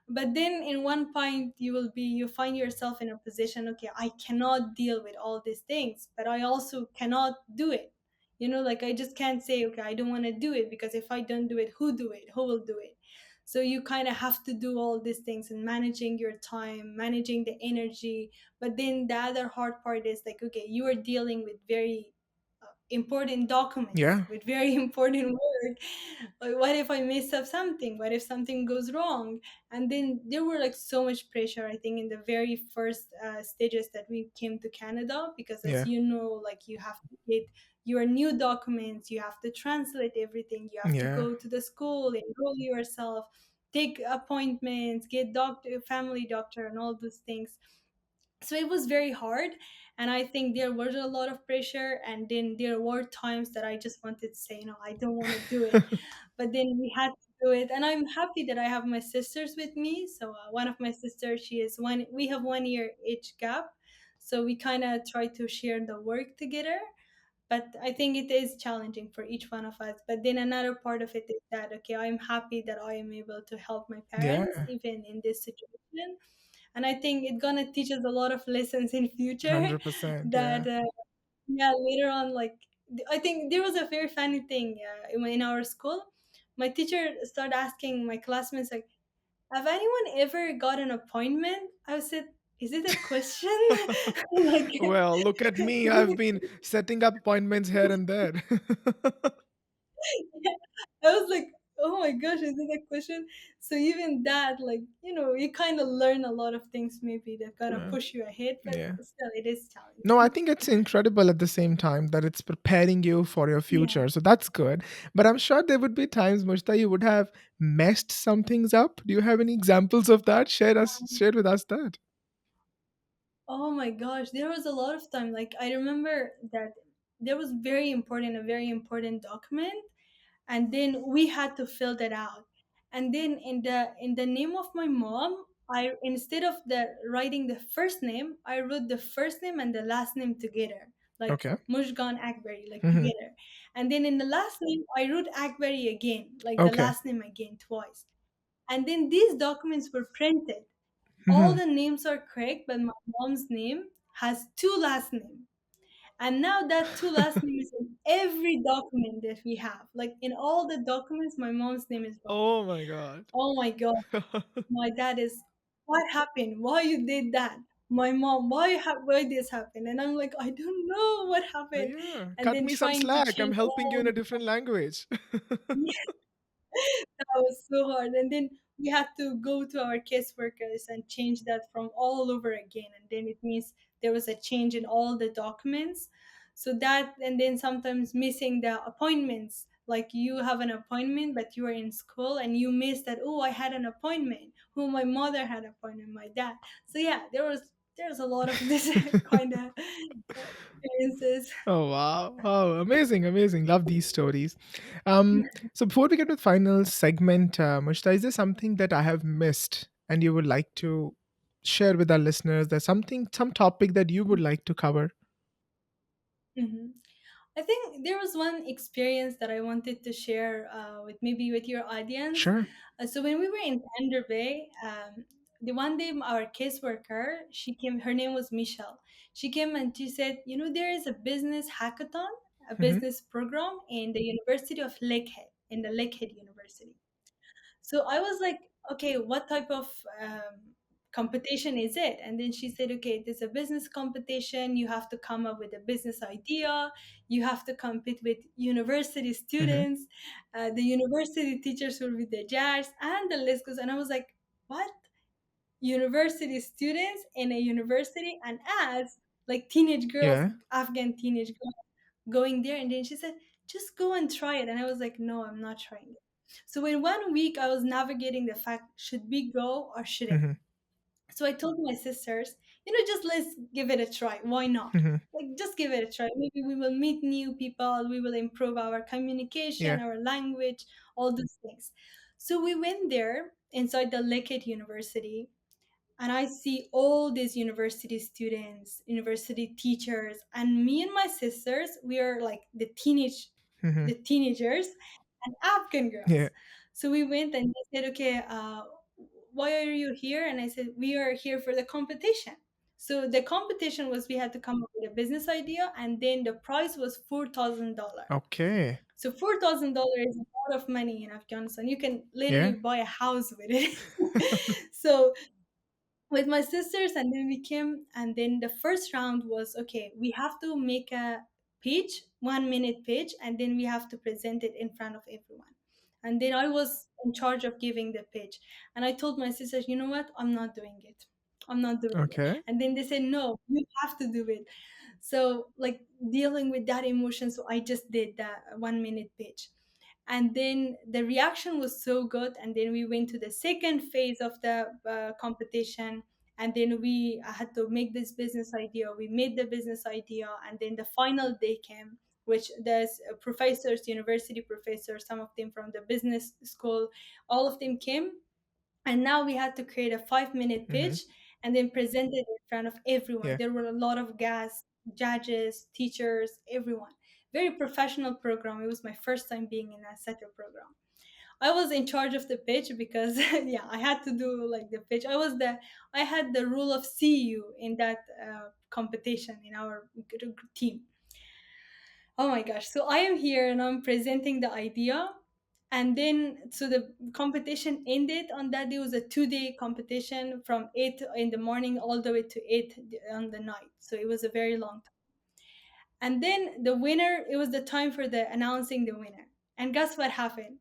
But then in one point you find yourself in a position, okay, I cannot deal with all these things, but I also cannot do it. Like I just can't say, okay, I don't want to do it because if I don't do it, who do it? Who will do it? So you kind of have to do all these things and managing your time, managing the energy. But then the other hard part is like, okay, you are dealing with very important documents Yeah. with very important work. Like, what if I mess up something? What if something goes wrong? And then there were like so much pressure, I think, in the very first stages that we came to Canada, because as Yeah. you know, like you have to get your new documents, you have to translate everything, you have to Yeah. go to the school, enroll yourself. take appointments, get doctor, family doctor, and all those things. So it was very hard, and I think there was a lot of pressure, and then there were times that I just wanted to say, no, I don't want to do it, but then we had to do it. And I'm happy that I have my sisters with me. So one of my sisters, she is one, we have 1 year age gap, so we kind of try to share the work together. But I think it is challenging for each one of us. But then another part of it is that, okay, I'm happy that I am able to help my parents Yeah, even in this situation. And I think it's gonna teach us a lot of lessons in future 100%. that, Yeah. yeah, later on, like, I think there was a very funny thing in our school. My teacher started asking my classmates, like, have anyone ever got an appointment? I said, is it a question? Like, Well, look at me. I've been setting up appointments here and there. I was like, oh my gosh, is it a question? So even that, like, you kind of learn a lot of things maybe that gonna Yeah. push you ahead, but Yeah. still, it is No, I challenging. think it's incredible at the same time that it's preparing you for your Yeah. future. So that's good. But I'm sure there would be times, Mujta, you would have messed some things up. Do you have any examples of that? Share with us that. Oh my gosh, there was a lot of time. Like, I remember that there was a very important document, and then we had to fill that out. And then in the name of my mom, I, instead of the writing the first name, I wrote the first name and the last name together, like Okay. Muzhgan Akbari, like Hmm. together. And then in the last name, I wrote Akbari again, like the Okay. last name again twice. And then these documents were printed. All Hmm. the names are correct, but my mom's name has two last names. And now that two last name is in every document that we have. Like, in all the documents, my mom's name is wrong. Oh my God. Oh my god, my dad is, what happened? Why you did that? My mom, why this happened? And I'm like, I don't know what happened. Yeah. And Cut then me some trying to slack. I'm change helping you all in a different language. that was so hard. And then we had to go to our caseworkers and change that from all over again. And then it means there was a change in all the documents. So that, and then sometimes missing the appointments. Like, you have an appointment, but you are in school and you miss that. Oh, I had an appointment. Who, my mother had an appointment, my dad. So yeah, there's a lot of this kind of experiences. Oh wow. Oh, amazing, amazing. Love these stories. So before we get to the final segment, Mushta, is there something that I have missed and you would like to share with our listeners? There's something, some topic that you would like to cover? Mhm. I think there was one experience that I wanted to share with, maybe with your audience. Sure. So when we were in Tender Bay, the one day our caseworker, she came. Her name was Michelle. She came and she said, there is a business hackathon, a Hmm. business program in the University of Lakehead, in the Lakehead University. So I was like, okay, what type of competition is it? And then she said, okay, there's a business competition. You have to come up with a business idea. You have to compete with university Hmm. students. The university teachers will be the judge, and the list goes. And I was like, what? University students in a university, and as like teenage girls, Yeah. Afghan teenage girls going there. And then she said, just go and try it. And I was like, no, I'm not trying it. So in 1 week, I was navigating the fact, should we go or shouldn't? Hmm. So I told my sisters, just let's give it a try. Why not? Hmm. Like, just give it a try. Maybe we will meet new people. We will improve our communication, Yeah. our language, all those things. So we went there inside the Lekit University, and I see all these university students, university teachers, and me and my sisters, we are like Hmm. the teenagers, and Afghan Yeah. girls. So we went and they said, okay, why are you here? And I said, we are here for the competition. So the competition was, we had to come up with a business idea, and then the prize was $4,000. Okay. So $4,000 is a lot of money in Afghanistan. You can literally Yeah. buy a house with it. So with my sisters, and then we came, and then the first round was, okay, we have to make a pitch, 1 minute pitch, and then we have to present it in front of everyone. And then I was in charge of giving the pitch, and I told my sisters, you know what, I'm not doing it, I'm not doing it. Okay. And then they said, no, you have to do it. So, like, dealing with that emotion, so I just did that 1 minute pitch. And then the reaction was so good, and then we went to the second phase of the competition, and then we had to make this business idea. We made the business idea, and then the final day came, which there's professors, university professors, some of them from the business school, all of them came. And now we had to create a 5 minute Hmm. pitch and then present it in front of everyone. Yeah. There were a lot of guests, judges, teachers, everyone. Very professional program. It was my first time being in such a program. I was in charge of the pitch because yeah, I had to do like the pitch. I had the rule of CU in that competition in our team. Oh my gosh. So I am here and I'm presenting the idea. And then, so the competition ended on that day. It was a 2 day competition from 8 in the morning all the way to 8 on the night. So it was a very long time. And then the winner, it was the time for the announcing the winner. And guess what happened?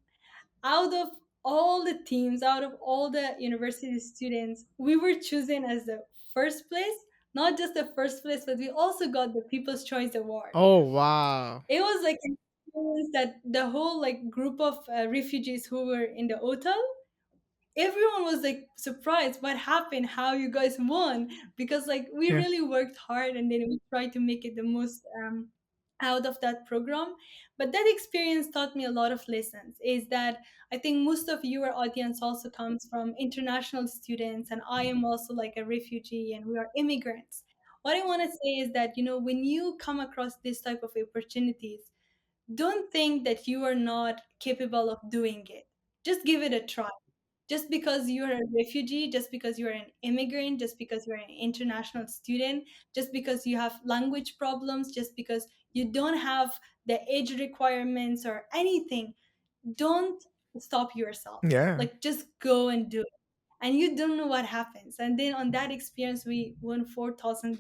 Out of all the teams, out of all the university students, we were chosen as the first place. Not just the first place, but we also got the People's Choice Award. Oh, wow. It was like an experience that the whole like group of refugees who were in the hotel, everyone was like surprised what happened, how you guys won, because like we Yeah. really worked hard and then we tried to make it the most out of that program. But that experience taught me a lot of lessons, is that I think most of your audience also comes from international students, and I am also like a refugee and we are immigrants. What I want to say is that, you know, when you come across this type of opportunities, don't think that you are not capable of doing it. Just give it a try. Just because you're a refugee, just because you're an immigrant, just because you're an international student, just because you have language problems, just because you don't have the age requirements or anything, don't stop yourself. Yeah. Like, just go and do it. And you don't know what happens. And then on that experience, we won $4,000.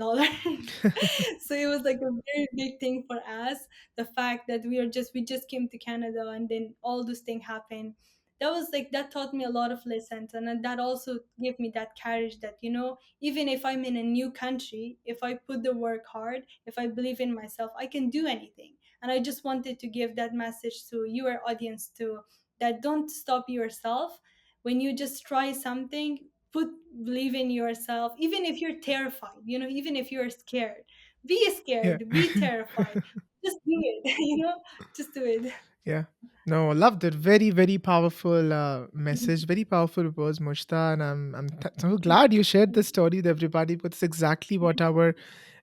So it was like a very big thing for us. The fact that we just came to Canada and then all this thing happened. That was like, that taught me a lot of lessons, and then that also gave me that courage that, you know, even if I'm in a new country, if I put the work hard, if I believe in myself, I can do anything. And I just wanted to give that message to your audience too, that don't stop yourself. When you just try something, put believe in yourself, even if you're terrified, you know, even if you're scared, be Yeah. scared, be terrified, just do it. You know, just do it. Yeah. No, loved it. Very, very powerful message. Very powerful words, Mushta. And I'm so glad you shared this story with everybody. But it's exactly what our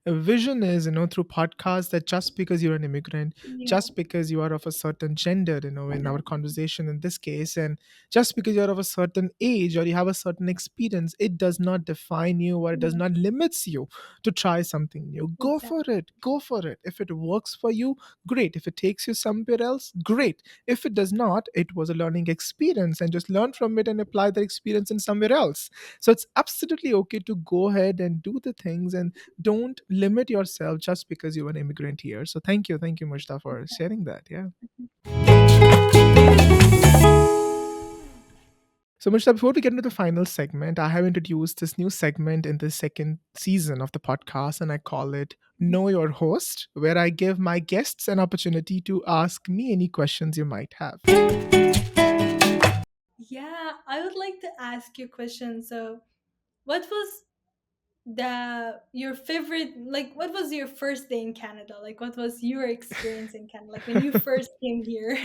vision is, through podcasts, that just because you're an immigrant, Yeah, just because you are of a certain gender, in our conversation in this case, and just because you're of a certain age or you have a certain experience, it does not define you or it does yeah, not limits you to try something new. Go for exactly. it. Go for it. If it works for you, great. If it takes you somewhere else, great. If it does not, it was a learning experience, and just learn from it and apply the experience in somewhere else. So it's absolutely okay to go ahead and do the things, and don't limit yourself just because you're an immigrant here. So thank you, Mushta, for sharing that. Yeah. So, Mushta, before we get into the final segment, I have introduced this new segment in the second season of the podcast, and I call it Know Your Host, where I give my guests an opportunity to ask me any questions you might have. Yeah, I would like to ask you a question. So what was the your favorite, like what was your first day in Canada? Like what was your experience in Canada, like when you first came here?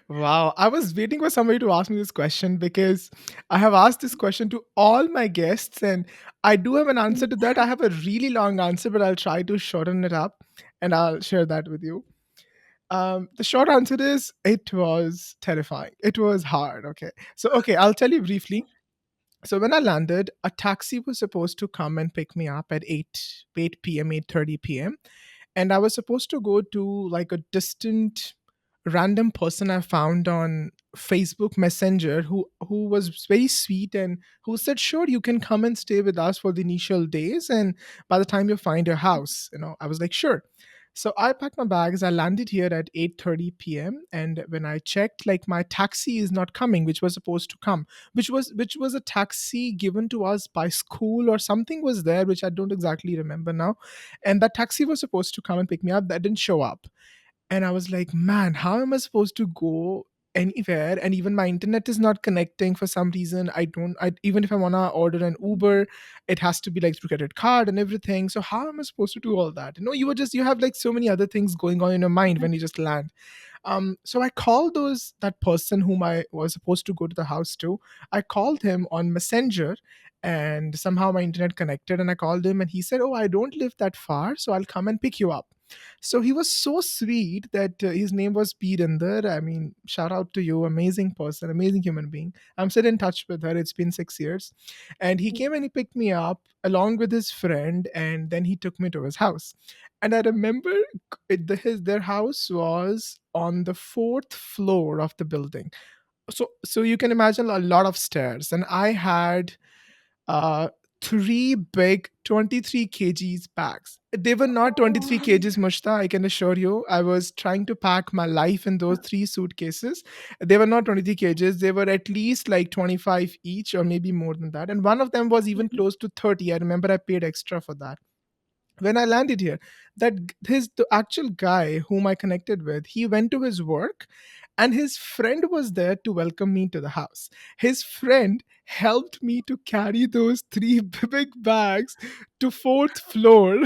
Wow, I was waiting for somebody to ask me this question because I have asked this question to all my guests, and I do have an answer to that. I have a really long answer, but I'll try to shorten it up and I'll share that with you. The short answer is it was terrifying. It was hard. Okay, I'll tell you briefly. So when I landed, a taxi was supposed to come and pick me up at 8 p.m., 8:30 p.m. And I was supposed to go to like a distant random person I found on Facebook Messenger who was very sweet and who said, "Sure, you can come and stay with us for the initial days, and by the time you find your house." I was like, "Sure." So I packed my bags. I landed here at 8:30 p.m. and when I checked, like, my taxi is not coming, which was supposed to come, which was a taxi given to us by school or something was there, which I don't exactly remember now. And that taxi was supposed to come and pick me up. That didn't show up. And I was like, man, how am I supposed to go? anywhere, and even my internet is not connecting for some reason. Even if I want to order an Uber, it has to be like through credit card and everything. So how am I supposed to do all that? You have like so many other things going on in your mind when you just land. So I called that person whom I was supposed to go to the house to. I called him on Messenger, and somehow my internet connected, and I called him, and he said, "Oh, I don't live that far, so I'll come and pick you up." So he was so sweet that his name was Peerinder. I mean, shout out to you, amazing person, amazing human being. I'm still in touch with her. It's been 6 years, and he came and he picked me up along with his friend, and then he took me to his house. And I remember their house was on the fourth floor of the building. So you can imagine a lot of stairs, and I had uh, three big 23 kgs bags. They were not 23 Oh, kgs, Mushta, I can assure you. I was trying to pack my life in those three suitcases. They were not 23 kgs. They were at least like 25 each, or maybe more than that. And one of them was even close to 30. I remember I paid extra for that. When I landed here, the actual guy whom I connected with, he went to his work, and his friend was there to welcome me to the house. His friend helped me to carry those three big bags to fourth floor,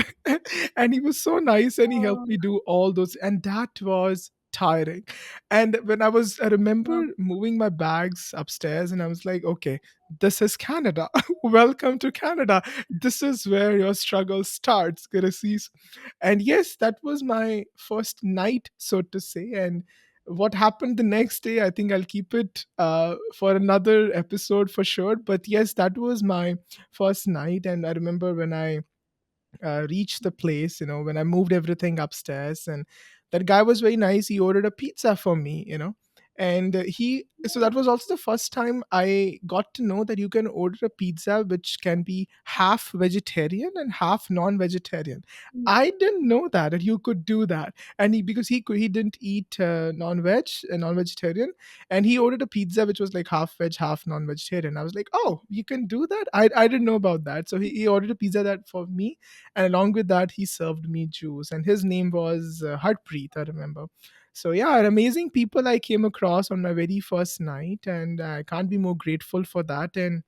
and he was so nice, and he helped oh, me do all those, and that was tiring. And I oh, remember moving my bags upstairs, and I was like, okay, this is Canada. Welcome to Canada. This is where your struggle starts, Garasis. And yes, that was my first night, so to say. And what happened the next day, I think I'll keep it for another episode for sure. But yes, that was my first night. And I remember when I reached the place, when I moved everything upstairs, and that guy was very nice. He ordered a pizza for me, and so that was also the first time I got to know that you can order a pizza which can be half vegetarian and half non-vegetarian. I didn't know that you could do that. And he didn't eat non-vegetarian, and he ordered a pizza which was like half veg, half non-vegetarian. I was like, oh, you can do that. I didn't know about that. So he ordered a pizza that for me, and along with that he served me juice, and his name was Harpreet, I remember. So yeah, amazing people I came across on my very first night, and I can't be more grateful for that. And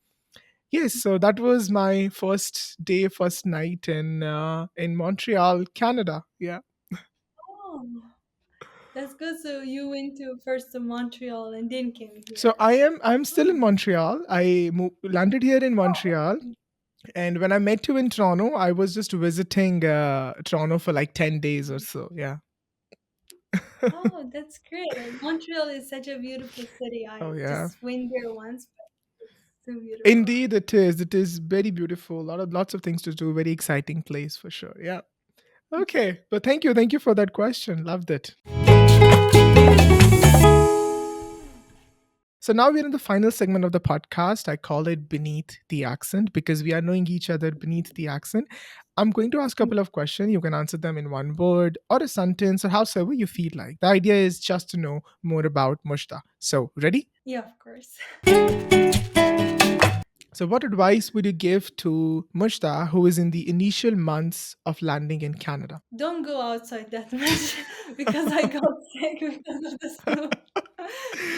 yes, so that was my first day, first night in Montreal, Canada. Yeah. oh, that's good. So you went to first to Montreal and then came So here. I'm still in Oh, Montreal. Landed here in Montreal. oh, And when I met you in Toronto, I was just visiting Toronto for like 10 days or so. Yeah. oh, that's great. Montreal is such a beautiful city. Oh, I yeah. just went there once, but it's so beautiful. Indeed, it is. It is very beautiful. Lots of things to do. Very exciting place for sure. Yeah. Okay. But thank you for that question. Loved it. So now we're in the final segment of the podcast. I call it Beneath the Accent because we are knowing each other beneath the accent. I'm going to ask a couple of questions. You can answer them in one word or a sentence or howsoever you feel like. The idea is just to know more about Mushta. So, ready? Yeah, of course. So, what advice would you give to Mushta, who is in the initial months of landing in Canada? Don't go outside that much because I got sick because of the snow.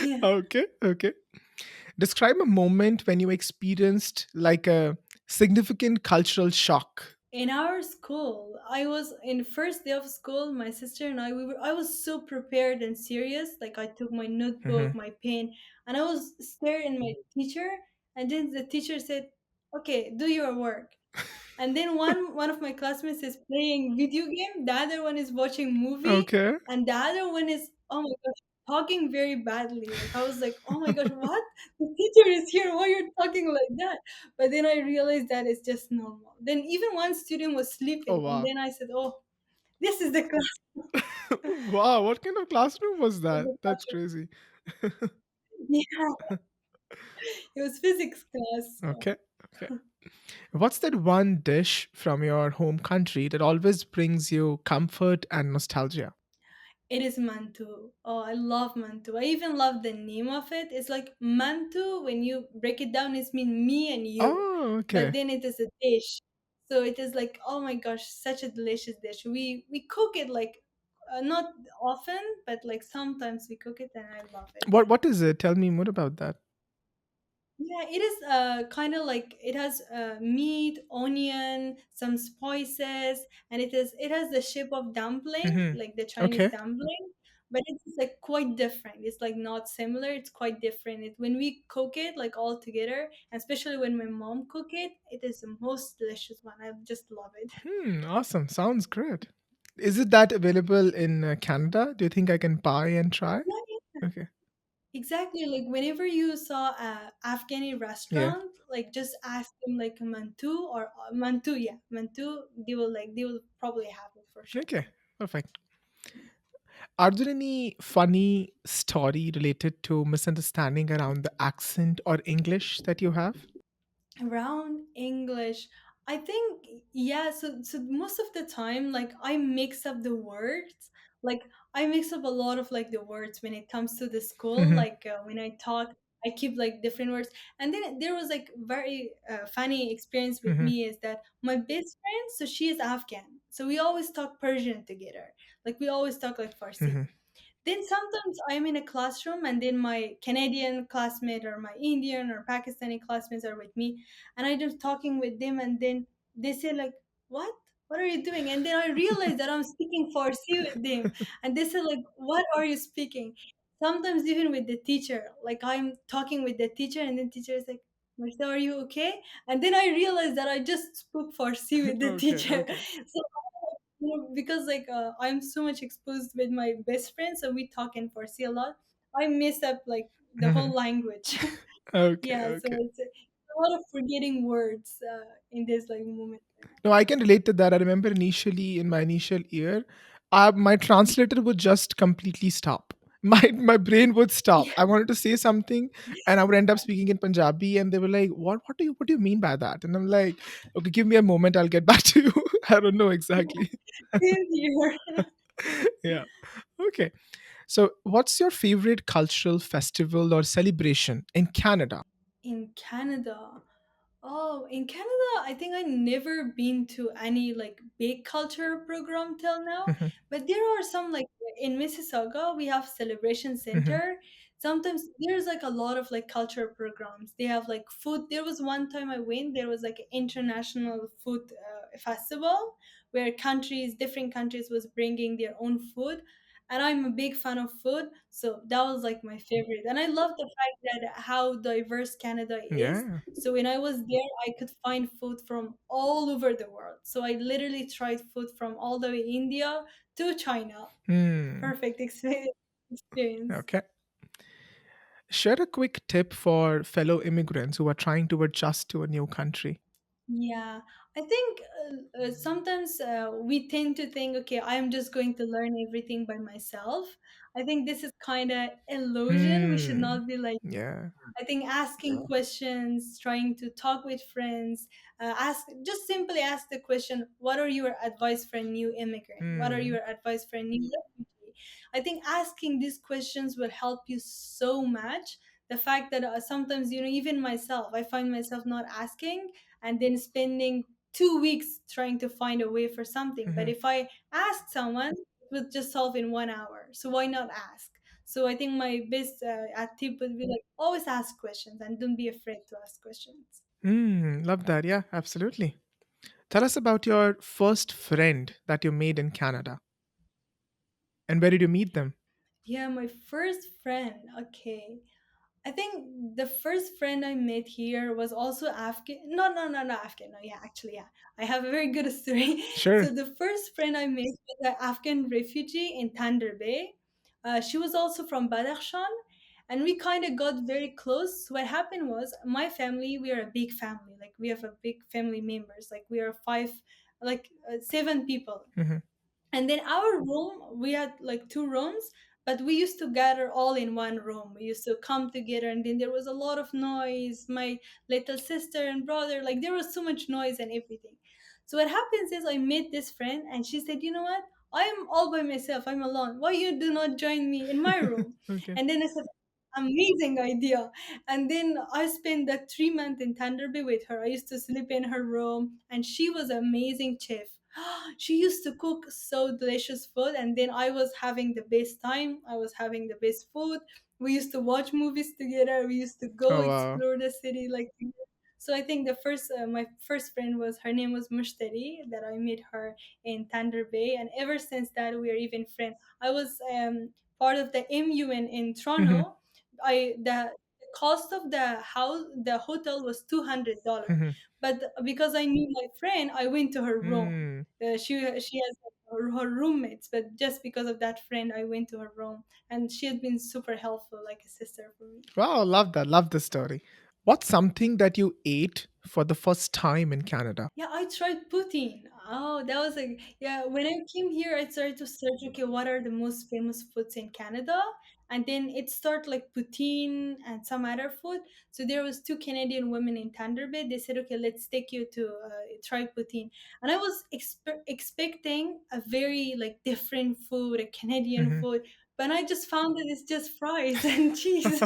Yeah. Okay, okay. Describe a moment when you experienced like a significant cultural shock. In our school, I was in first day of school, my sister and I was so prepared and serious. Like I took my notebook, Mhm. my pen, and I was staring my teacher, and then the teacher said, "Okay, do your work." And then one of my classmates is playing video game, the other one is watching movie, Okay. and the other one is, oh my gosh, talking very badly. Like I was like, oh my gosh, what? The teacher is here. Why you're talking like that? But then I realized that it's just normal. Then even one student was Oh, sleeping, and wow. then I said, oh, this is the class. Wow, what kind of classroom was of that? the That's classroom. crazy. Yeah, it was physics class. So. Okay. Okay. What's that one dish from your home country that always brings you comfort and nostalgia? It is mantu. Oh, I love mantu. I even love the name of it. It's like mantu. When you break it down, it's mean me and you. Oh, But okay. then it is a dish. So it is like, oh my gosh, such a delicious dish. We cook it like not often, but like sometimes we cook it and I love it. What is it? Tell me more about that. Yeah, it is kind of like it has meat, onion, some spices, and it has the shape of dumpling, Hmm. like the Chinese Okay. dumpling, but it's like quite different. It's like not similar. It's quite different. When we cook it like all together, and especially when my mom cook it, it is the most delicious one. I just love it. Awesome. Sounds great. Is it that available in Canada? Do you think I can buy and try? Yeah, Okay. exactly. Like whenever you saw a Afghani Yeah. restaurant, like just ask them like mantu or mantu. Yeah, mantu. They will probably have it for sure. Okay. Perfect. Are there any funny story related to misunderstanding around the accent or English that you have? Around English, I think, yeah. So most of the time, like I mix up the words. Like I mix up a lot of like the words when it comes to the school. Hmm. Like when I talk, I keep like different words. And then there was like very funny experience with Hmm. me is that my best friend, so she is Afghan, so we always talk Persian together. Like we always talk like Farsi. Hmm. Then sometimes I'm in a classroom and then my Canadian classmate or my Indian or Pakistani classmates are with me and I just talking with them and then they say like, "What? What are you doing?" And then I realize that I'm speaking Farsi with them and they say like, "What are you speaking?" Sometimes even with the teacher, like I'm talking with the teacher and then teacher is like, "Martha, are you okay?" And then I realize that I just spoke Farsi with the Okay. teacher. Okay. So because like I'm so much exposed with my best friend, so we talk in Farsi a lot. I mess up like the Mhm. whole language. Okay. Yeah, so Okay. it's a lot of forgetting words in this like moment. No, I can relate to that. I remember initially in my initial year, my translator would just completely stop. My brain would stop. Yeah, I wanted to say something, and I would end up speaking in Punjabi, and they were like, What do you mean by that?" And I'm like, "Okay, give me a moment. I'll get back to you." I don't know exactly. same here. Yeah. Okay. So, what's your favorite cultural festival or celebration in Canada? In Canada. Oh, in Canada, I think I never been to any like big culture program till now. Mhm. But there are some like in Mississauga, we have Celebration Mhm. Center. Sometimes there's like a lot of like culture programs. They have like food. There was one time I went, there was like an international food festival where different countries was bringing their own food. And I'm a big fan of food, so that was like my favorite. And I love the fact that how diverse Canada is, Yeah. so when I was there, I could find food from all over the world. So I literally tried food from all the way India to China. Hmm. Perfect experience. Okay. Share a quick tip for fellow immigrants who are trying to adjust to a new country. Yeah, I think sometimes we tend to think, okay, I'm just going to learn everything by myself. I think this is kind of illusion. We should Hmm. not be like, Yeah. I think asking questions, trying to talk with friends, just simply ask the question, what are your advice for a new immigrant? What are Hmm. your advice for a new refugee? I think asking these questions will help you so much. The fact that sometimes, even myself, I find myself not asking and then spending 2 weeks trying to find a way for something. But Mhm. if I ask someone, it would just solve in 1 hour. So why not ask? So I think my best tip would be like always ask questions and don't be afraid to ask questions. Love that. Yeah, absolutely. Tell us about your first friend that you made in Canada and where did you meet them? Yeah, my first friend. Okay. I think the first friend I met here was also Afghan. No, no, no, no, Afghan. No, yeah, actually, yeah. I have a very good story. Sure. So the first friend I met was an Afghan refugee in Thunder Bay. She was also from Badakhshan, and we kind of got very close. What happened was my family. We are a big family. Like we have a big family members. Like we are five, like 7 people, Hmm. and then our room, we had like two rooms, but we used to gather all in one room. We used to come together, and then there was a lot of noise. My little sister and brother, like there was so much noise and everything. So what happens is I met this friend, and she said, "You know what? I'm all by myself. I'm alone. Why you do not join me in my room?" Okay. And then I said, "Amazing idea." And then I spent that 3 months in Thunder Bay with her. I used to sleep in her room, and she was an amazing chef. She used to cook so delicious food, and then I was having the best time. I was having the best food. We used to watch movies together. We used to go Oh wow. explore the city like together. So I think the first my first friend was, her name was Mushtari, that I met her in Thunder Bay, and ever since that we are even friends. I was part of the MUN in Mhm, Toronto. The cost of the hotel was $200, mhm. but because I knew my friend, I went to her room. Mm. She has her roommates, but just because of that friend, I went to her room, and she has been super helpful, like a sister for me. Wow, love that. Love the story. What's something that you ate for the first time in Canada? Yeah, I tried poutine. Oh, that was like, yeah. When I came here, I started to search. Okay, what are the most famous foods in Canada? And then it started like poutine and some other food. So there was two Canadian women in Thunder Bay. They said, okay, let's take you to try poutine. And I was expecting a very like different food, a Canadian Mhm. food, but I just found that it's just fries and cheese,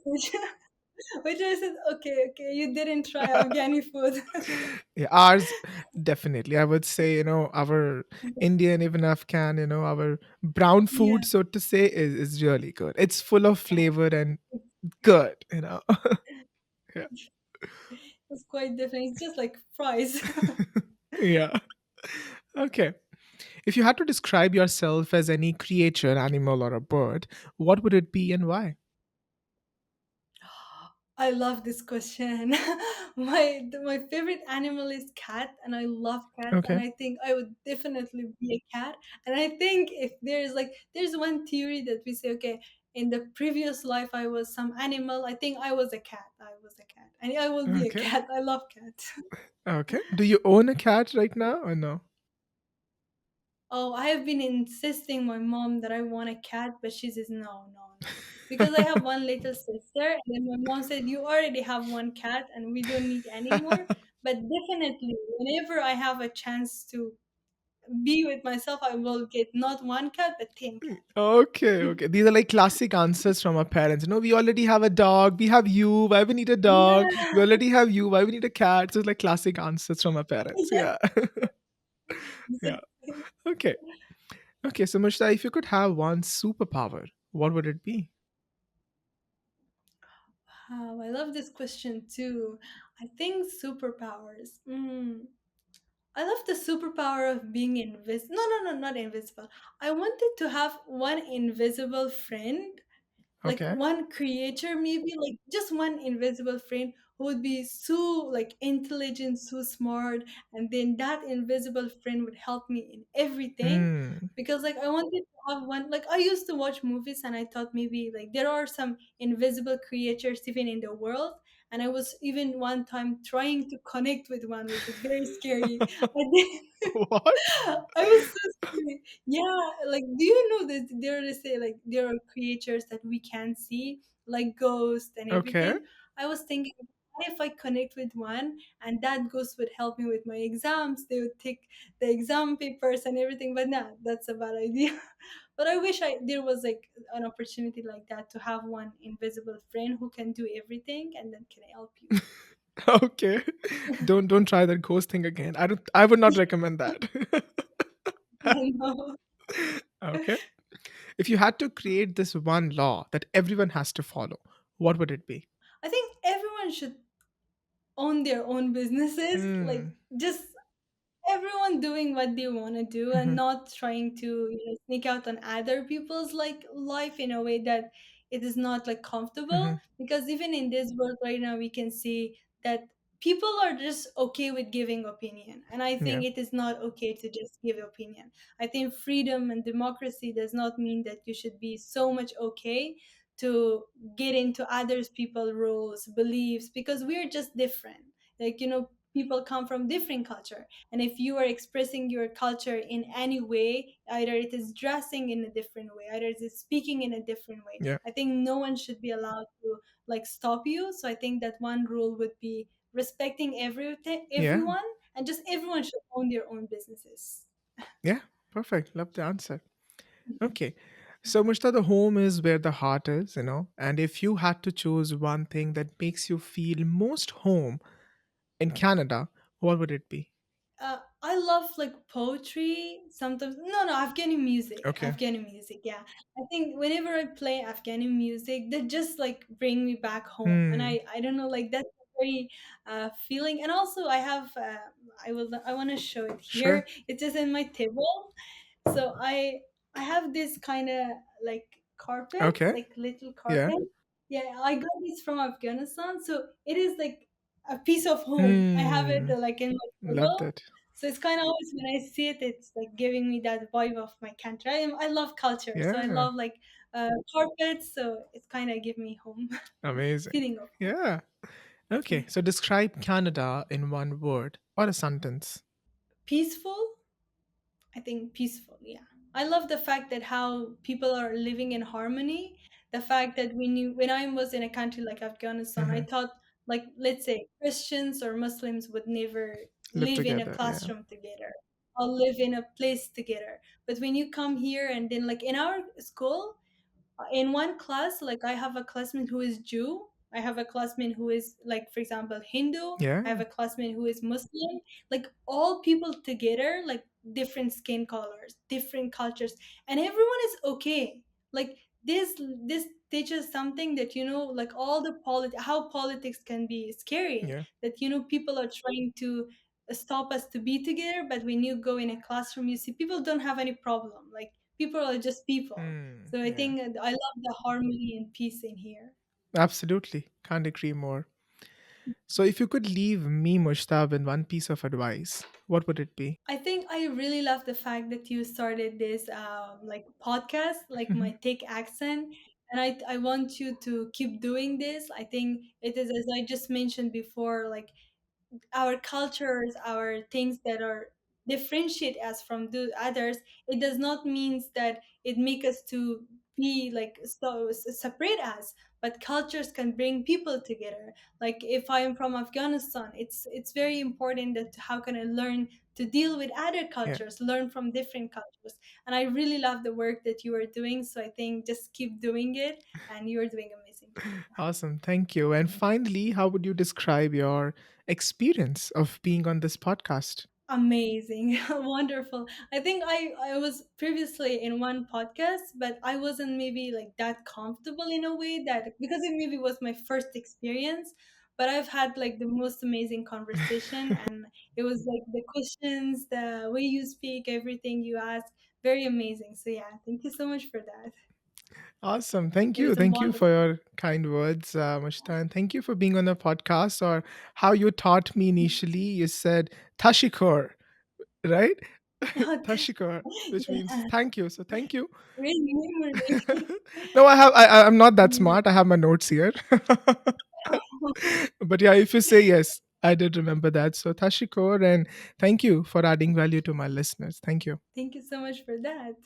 which, which I said, okay, okay, you didn't try Afghani food. Yeah, ours definitely. I would say, our Indian, even Afghan, our brown Yeah. food, so to say, is really good. It's full of Yeah, flavor and good. Yeah. it's quite different. It's just like fries. Yeah. Okay. If you had to describe yourself as any creature, animal, or a bird, what would it be and why? I love this question. My favorite animal is cat, and I love cats, and Okay. I think I would definitely be a cat. And I think if there's one theory that we say, okay, in the previous life I was some animal. I think I was a cat. I was a cat, and I will be a Okay. cat. I love cats. Okay. Do you own a cat right now or no? Oh, I have been insisting my mom that I want a cat, but she says no, no, no. Because I have one little sister, and then my mom said, "You already have one cat, and we don't need any more." But definitely, whenever I have a chance to be with myself, I will get not one cat, but 10 cats. Okay, okay. These are like classic answers from our parents. We already have a dog. We have you. Why we need a Yeah, dog? We already have you. Why we need a cat? So it's like classic answers from our parents. yeah, Yeah. Yeah. exactly. Okay. Okay. So Mushta, if you could have one superpower, what would it be? Wow, I love this question too. I think superpowers. I love the superpower of being invisible. No, no, no, not invisible. I wanted to have one invisible friend, like Okay. one creature, maybe like just one invisible friend who would be so like intelligent, so smart, and then that invisible friend would help me in everything. Hmm. Because like I wanted to have one, like I used to watch movies and I thought maybe like there are some invisible creatures even in the world, and I was even one time trying to connect with one, which is very scary. And then What? I was so scared. Yeah, like do you know that they say like there are creatures that we can't see, like ghosts and Okay. everything. I was thinking, what if I connect with one and that ghost would help me with my exams? They would take the exam papers and everything, but nah, that's a bad idea. But I wish I there was like an opportunity like that to have one invisible friend who can do everything and then can help you. Okay. Don't try that ghost thing again. I would not recommend that. I know. Okay. If you had to create this one law that everyone has to follow, what would it be? I think everyone should own their own businesses, like Hmm. just everyone doing what they want to do and Mhm, not trying to sneak out on other people's like life in a way that it is not like comfortable, mhm. because even in this world right now we can see that people are just okay with giving opinion, and I Yeah. think it is not okay to just give opinion. I think freedom and democracy does not mean that you should be so much okay to get into others people rules beliefs, because we're just different. Like people come from different culture, and if you are expressing your culture in any way, either it is dressing in a different way, either it is speaking in a different way, Yeah. I think no one should be allowed to like stop you. So I think that one rule would be respecting everything, Yeah. everyone, and just everyone should own their own businesses. Yeah. Perfect. Love the answer. Okay. So, Mushta, the home is where the heart is. And if you had to choose one thing that makes you feel most home in Canada, what would it be? I love like poetry sometimes. No, no, Afghani music. Okay. Afghani music, yeah. I think whenever I play Afghani music, they just like bring me back home. And Hmm. I don't know, like that's a very feeling. And also I have I want to show it Sure. here. It's just in my table. So I have this kind of like carpet, Okay. like little Yeah. carpet. Yeah, I got this from Afghanistan. So it is like a piece of home. I have it Hmm. like in my Loved table. it. So it's kind of always when I see it, it's like giving me that vibe of my country. I love culture, so I Yeah. love like carpets. So it's kind of give me home Amazing. feeling of home. Yeah. Okay. So describe Canada in one word or a sentence. Peaceful, I think peaceful, yeah. I love the fact that how people are living in harmony. The fact that we knew when I was in a country like Afghanistan, I Hmm. thought like let's say Christians or Muslims would never Live live in a together. Yeah. classroom together or live in a place together. But when you come here and then like in our school, in one class, like I have a classmate who is Jew, I have a classmate who is like for example Hindu, I have Yeah. a classmate who is Muslim, like all people together, like different skin colors, different cultures, and everyone is okay. Like this teaches something that like all the how politics can be scary, Yeah. that people are trying to stop us to be together, but when you go in a classroom you see people don't have any problem, like people are just people. Hmm. So I Yeah. think I love the harmony and peace in here. Absolutely. Can't agree more. So if you could leave me, Mushtab, in one piece of advice, what would it be? I think I really love the fact that you started this like podcast, like my thick accent, and I want you to keep doing this. I think it is, as I just mentioned before, like our cultures, our things that are differentiate us from the others. It does not means that it make us to be like separate us, but cultures can bring people together. Like if I am from Afghanistan, it's very important that how can I learn to deal with other Yeah. cultures, learn from different cultures. And I really love the work that you are doing, so I think just keep doing it, and you are doing amazing job. Awesome. Thank you. And finally, how would you describe your experience of being on this podcast? Amazing. Wonderful. I think I was previously in one podcast, but I wasn't maybe like that comfortable in a way, that because it maybe was my first experience, but I've had like the most amazing conversation, and it was like the questions, the way you speak, everything you ask, very amazing. So yeah, thank you so much for that. Awesome. Thank It you. was a Thank you for wonderful. your kind words, Mushta. And thank you for being on the podcast, or how you taught me initially. You said Tashikor, right? Tashikor, which means Yeah, thank you. So thank you. great memory. No, I'm not that smart. I have my notes here. But yeah, if you say yes, I did remember that. So Tashikor, and thank you for adding value to my listeners. Thank you. Thank you so much for that.